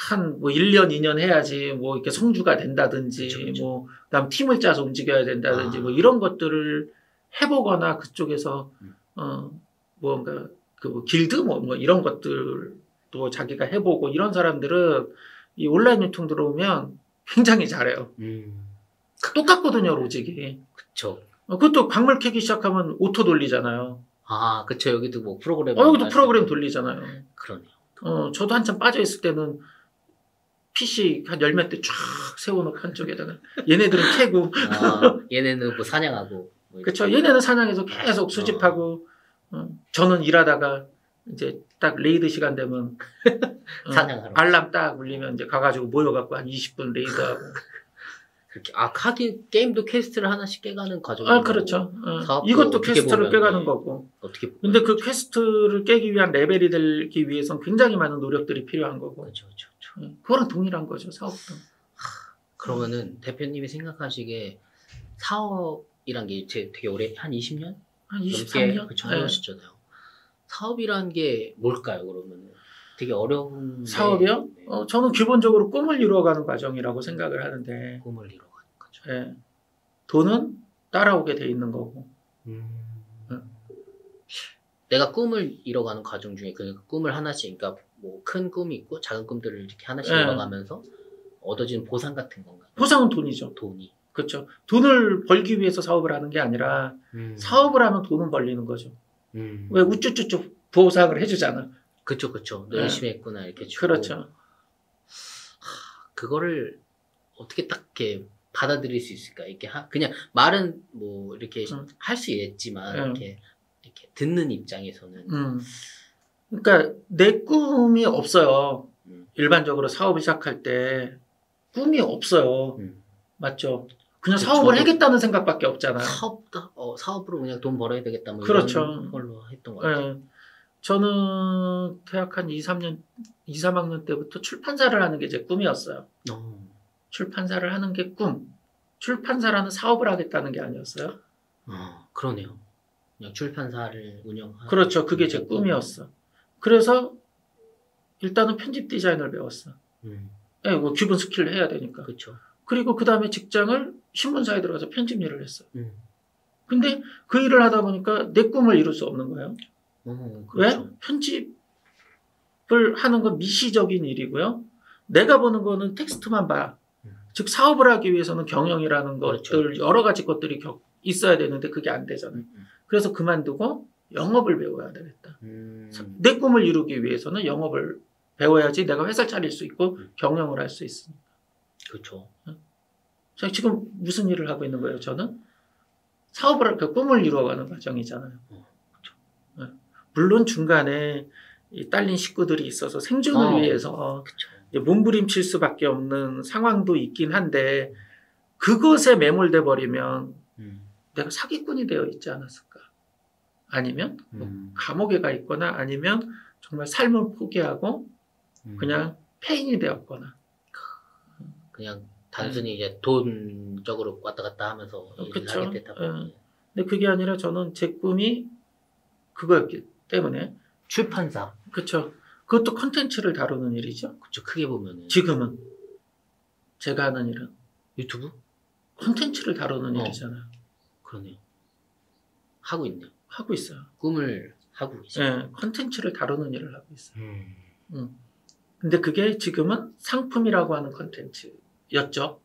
한 뭐 1년, 2년 해야지 뭐 이렇게 성주가 된다든지 그쵸. 뭐 그다음 팀을 짜서 움직여야 된다든지 뭐 이런 것들을 해보거나 그쪽에서 뭔가 뭐 길드 뭐 이런 것들도 자기가 해보고 이런 사람들은 이 온라인 유통 들어오면 굉장히 잘해요. 똑같거든요, 로직이. 그쵸. 그것도 광물 캐기 시작하면 오토 돌리잖아요. 그쵸. 여기도 뭐 프로그램. 여기도 프로그램 돌리잖아요. 그러네요. 저도 한참 빠져있을 때는 PC 한 10몇 대 쫙 세워놓고 한쪽에다가 얘네들은 캐고 얘네는 뭐 사냥하고 뭐 그렇죠. 얘네는 사냥해서 계속 수집하고 저는 일하다가 이제 딱 레이드 시간 되면 사냥하러 알람 딱 울리면 이제 가가지고 모여갖고 한 20분 레이드하고 그렇게 게임도 퀘스트를 하나씩 깨가는 과정이 그렇죠. 이것도 퀘스트를 깨가는 거고. 어떻게 근데 그 퀘스트를 깨기 위한 레벨이 되기 위해서는 굉장히 많은 노력들이 필요한 거고. 그렇죠. 그거랑 동일한 거죠, 사업도. 그러면은 대표님이 생각하시기에 사업이란 게 되게 오래 한 20년? 한 23년? 그쵸, 하셨잖아요. 사업이란 게 뭘까요, 그러면은? 되게 어려운 사업이요? 네. 저는 기본적으로 꿈을 이루어가는 과정이라고 생각을 하는데 꿈을 이루어가는 과정. 네. 돈은 따라오게 돼 있는 거고 내가 꿈을 이뤄가는 과정 중에 그 꿈을 하나씩 그러니까 뭐 큰 꿈이 있고 작은 꿈들을 이렇게 하나씩 이뤄가면서 얻어지는 보상 같은 건가요? 보상은 돈이죠. 돈이. 그렇죠. 돈을 벌기 위해서 사업을 하는 게 아니라 사업을 하면 돈은 벌리는 거죠. 왜 우쭈쭈쭈 보상을 해주잖아. 그쵸. 너 열심히 했구나 이렇게 주고. 그렇죠. 그거를 어떻게 딱 이렇게 받아들일 수 있을까? 이렇게 그냥 말은 뭐 이렇게 할 수 있지만 이렇게 듣는 입장에서는. 그러니까 내 꿈이 없어요. 일반적으로 사업을 시작할 때 꿈이 없어요. 맞죠? 그냥 사업을 하겠다는 생각밖에 없잖아요. 사업으로 그냥 돈 벌어야 되겠다 뭐 그렇죠. 이런 걸로 했던 것 같아요. 저는 대학 한 2, 3학년 때부터 출판사를 하는 게 제 꿈이었어요. 출판사를 하는 게 꿈. 출판사라는 사업을 하겠다는 게 아니었어요. 그러네요. 그냥 출판사를 운영하는. 그렇죠. 그게 제 꿈이었어. 그래서 일단은 편집 디자인을 배웠어. 뭐 기본 스킬을 해야 되니까. 그렇죠. 그리고 그 다음에 직장을 신문사에 들어가서 편집 일을 했어요. 근데 그 일을 하다 보니까 내 꿈을 이룰 수 없는 거예요. 그렇죠. 왜? 편집을 하는 건 미시적인 일이고요. 내가 보는 거는 텍스트만 봐. 즉 사업을 하기 위해서는 경영이라는 것들 여러 가지 것들이 있어야 되는데 그게 안 되잖아요. 그래서 그만두고 영업을 배워야 되겠다. 내 꿈을 이루기 위해서는 영업을 배워야지 내가 회사를 차릴 수 있고 경영을 할 수 있으니까. 그렇죠. 자, 지금 무슨 일을 하고 있는 거예요? 저는 사업을 그 꿈을 이루어가는 과정이잖아요. 그렇죠. 물론 중간에 이 딸린 식구들이 있어서 생존을 위해서 몸부림칠 수밖에 없는 상황도 있긴 한데 그것에 매몰돼 버리면 내가 사기꾼이 되어 있지 않았을까? 아니면 뭐 감옥에 가 있거나 아니면 정말 삶을 포기하고 그냥 폐인이 되었거나 그냥 단순히 이제 돈적으로 왔다 갔다 하면서 일을 그쵸. 하게 됐다 보니. 근데 그게 아니라 저는 제 꿈이 그거였기 때문에. 출판사. 그쵸. 그것도 컨텐츠를 다루는 일이죠. 그쵸. 크게 보면은. 지금은 제가 하는 일은 유튜브? 컨텐츠를 다루는 일이잖아요. 그러네요. 하고 있네요. 하고 있어요. 꿈을 하고 계시죠. 네, 컨텐츠를 다루는 일을 하고 있어요. 근데 그게 지금은 상품이라고 하는 컨텐츠였죠.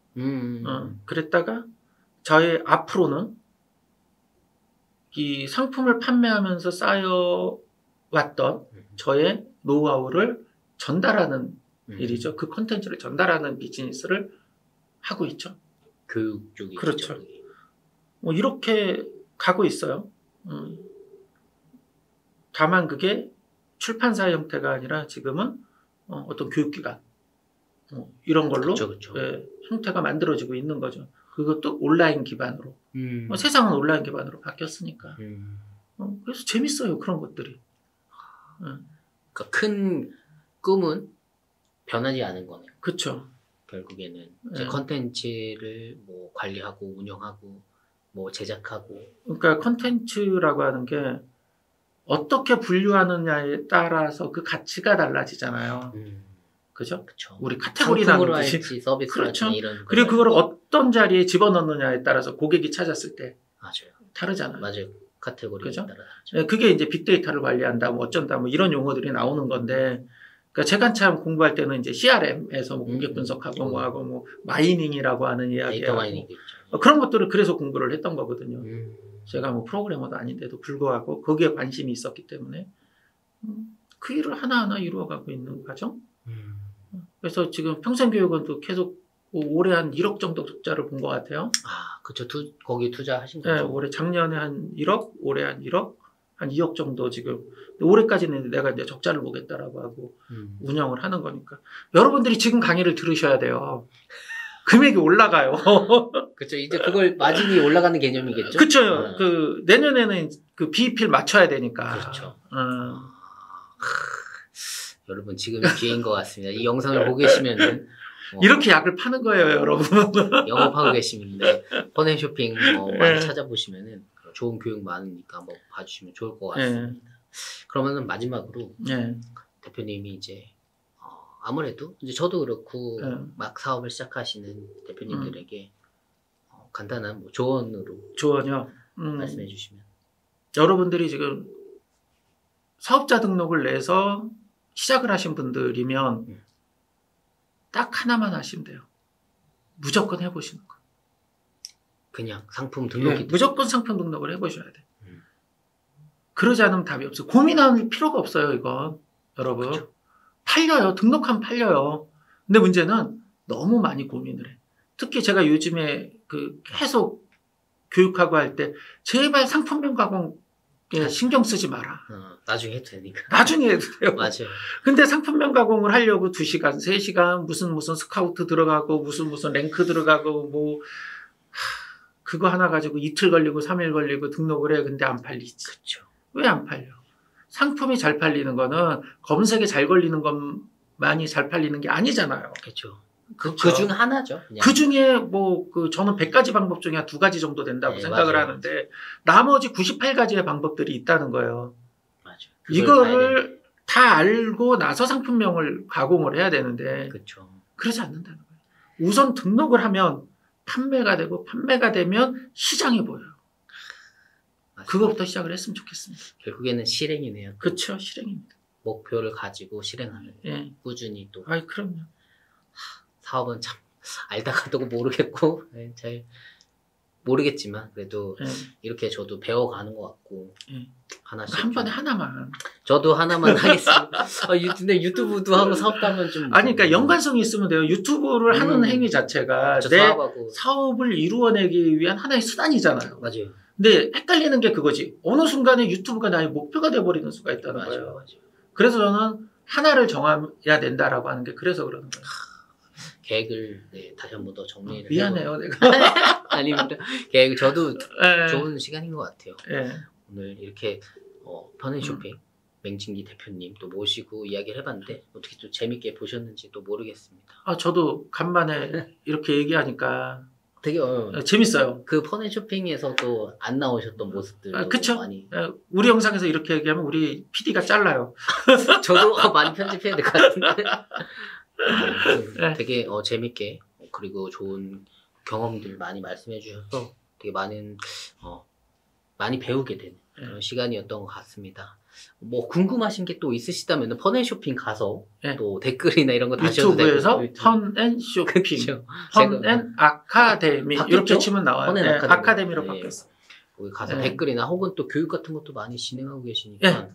그랬다가 저의 앞으로는 이 상품을 판매하면서 쌓여왔던 저의 노하우를 전달하는 일이죠. 그 컨텐츠를 전달하는 비즈니스를 하고 있죠. 교육 쪽이죠. 그렇죠. 뭐 이렇게 가고 있어요. 다만 그게 출판사 형태가 아니라 지금은 어떤 교육기관 이런 걸로 그쵸. 예, 형태가 만들어지고 있는 거죠. 그것도 온라인 기반으로. 세상은 온라인 기반으로 바뀌었으니까. 그래서 재밌어요. 그런 것들이. 그러니까 큰 꿈은 변하지 않은 거네요. 그렇죠. 결국에는 이제 컨텐츠를 뭐 관리하고 운영하고 뭐 제작하고. 그러니까 컨텐츠라고 하는 게 어떻게 분류하느냐에 따라서 그 가치가 달라지잖아요. 그죠? 그쵸. 우리 카테고리라는 듯이. 할지 서비스를 그렇죠. 할지 이런. 그리고 그걸 어떤 자리에 집어넣느냐에 따라서 고객이 찾았을 때 맞아요. 다르잖아요. 맞아요. 카테고리에 그죠? 따라 다르죠. 그게 이제 빅데이터를 관리한다, 뭐 어쩐다, 뭐 이런 용어들이 나오는 건데, 그러니까 제가 참 공부할 때는 이제 CRM에서 뭐 공격 분석하고 뭐하고 뭐 마이닝이라고 하는 이야기하고 데이터 마이닝 있죠. 그런 것들을 그래서 공부를 했던 거거든요. 제가 뭐 프로그래머도 아닌데도 불구하고 거기에 관심이 있었기 때문에 그 일을 하나하나 이루어가고 있는 과정. 그래서 지금 평생교육은 또 계속 올해 한 1억 정도 적자를 본 것 같아요. 아, 그쵸. 거기 투자하신 거죠? 네, 올해 작년에 한 1억, 올해 한 1억, 한 2억 정도 지금. 올해까지는 내가 이제 적자를 보겠다라고 하고 운영을 하는 거니까. 여러분들이 지금 강의를 들으셔야 돼요. 금액이 올라가요. 그쵸. 이제 그걸 마진이 올라가는 개념이겠죠? 그쵸. 그, 내년에는 그 BEP를 맞춰야 되니까. 그렇죠. 여러분, 지금 기회인 것 같습니다. 이 영상을 보고 계시면은. 이렇게 약을 파는 거예요, 여러분. 영업하고 계시는데, 펀앤쇼핑 많이 찾아보시면은 좋은 교육 많으니까 한번 봐주시면 좋을 것 같습니다. 그러면은 마지막으로 대표님이 이제 아무래도 이제 저도 그렇고 막 사업을 시작하시는 대표님들에게 간단한 뭐 조언이요. 말씀해 주시면. 여러분들이 지금 사업자 등록을 내서 시작을 하신 분들이면 딱 하나만 하시면 돼요. 무조건 해보시는 거. 그냥 상품 등록이 무조건 상품 등록을 해보셔야 돼. 그러지 않으면 답이 없어요. 고민할 필요가 없어요, 이건. 여러분. 그렇죠. 팔려요. 등록하면 팔려요. 근데 문제는 너무 많이 고민을 해. 특히 제가 요즘에 계속 교육하고 할 때 제발 상품명 가공에 신경 쓰지 마라. 나중에 해도 되니까. 나중에 해도 돼요. 맞아요. 근데 상품명 가공을 하려고 2시간, 3시간 무슨 스카우트 들어가고 무슨 랭크 들어가고 뭐 그거 하나 가지고 이틀 걸리고 3일 걸리고 등록을 해. 근데 안 팔리지. 그렇죠. 왜 안 팔려? 상품이 잘 팔리는 거는 검색에 잘 걸리는 것만이 잘 팔리는 게 아니잖아요. 그렇죠. 그중 하나죠. 그 중에 저는 100가지 방법 중에 한 2가지 정도 된다고 생각을 맞아요. 하는데 나머지 98가지의 방법들이 있다는 거예요. 맞아요. 이거를 다 알고 나서 상품명을 가공을 해야 되는데 그렇죠. 그러지 않는다는 거예요. 우선 등록을 하면 판매가 되고 판매가 되면 시장이 보여요. 맞습니다. 그거부터 시작을 했으면 좋겠습니다. 결국에는 실행이네요. 그렇죠. 실행입니다. 목표를 가지고 실행하는 꾸준히 또. 그럼요. 사업은 참 알다가도 모르겠고 잘 모르겠지만 그래도 이렇게 저도 배워가는 것 같고 하나씩 한 번에 하나만. 저도 하나만 하겠습니다. 근데 유튜브도 하고 사업도 하면 좀 그러니까 연관성이 있으면 돼요. 유튜브를 하는 행위 자체가 내 사업을 이루어내기 위한 하나의 수단이잖아요. 맞아요. 근데 헷갈리는 게 그거지. 어느 순간에 유튜브가 나의 목표가 돼버리는 수가 있다는 거예요. 맞아요. 그래서 저는 하나를 정해야 된다라고 하는 게 그래서 그러는 거예요. 계획을 다시 한 번 더 정리를 미안해요 내가. 아닙니다. 계획 저도 좋은 시간인 것 같아요. 오늘 이렇게 펀앤쇼핑 맹진기 대표님 또 모시고 이야기를 해봤는데 어떻게 또 재밌게 보셨는지 또 모르겠습니다. 저도 간만에 이렇게 얘기하니까 되게 재밌어요. 그 펀앤쇼핑에서도 안 나오셨던 모습들 그쵸? 많이 우리 영상에서 이렇게 얘기하면 우리 PD가 잘라요. 저도 많이 편집해야 될 것 같은데 네. 되게 재밌게 그리고 좋은 경험들 많이 말씀해 주셔서 되게 많이 배우게 되는 그런 시간이었던 것 같습니다. 뭐 궁금하신 게 또 있으시다면 펀앤쇼핑 가서 또 댓글이나 이런 거 다셔도 되고 유튜브에서 펀앤쇼핑, 펀앤아카데미 이렇게 치면 나와요. 아카데미로 바뀌었어. 거기 가서 댓글이나 혹은 또 교육 같은 것도 많이 진행하고 계시니까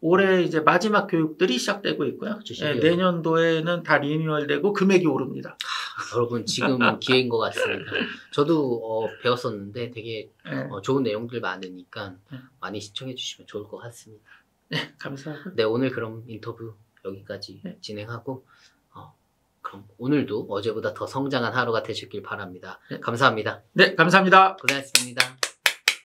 올해 이제 마지막 교육들이 시작되고 있고요. 내년도에는 다 리뉴얼되고 금액이 오릅니다. 여러분 지금 기회인 것 같습니다. 저도 배웠었는데 되게 좋은 내용들 많으니까 많이 시청해 주시면 좋을 것 같습니다. 네, 감사합니다. 네, 오늘 그럼 인터뷰 여기까지 진행하고 그럼 오늘도 어제보다 더 성장한 하루가 되셨길 바랍니다. 감사합니다. 네, 감사합니다. 고생하셨습니다.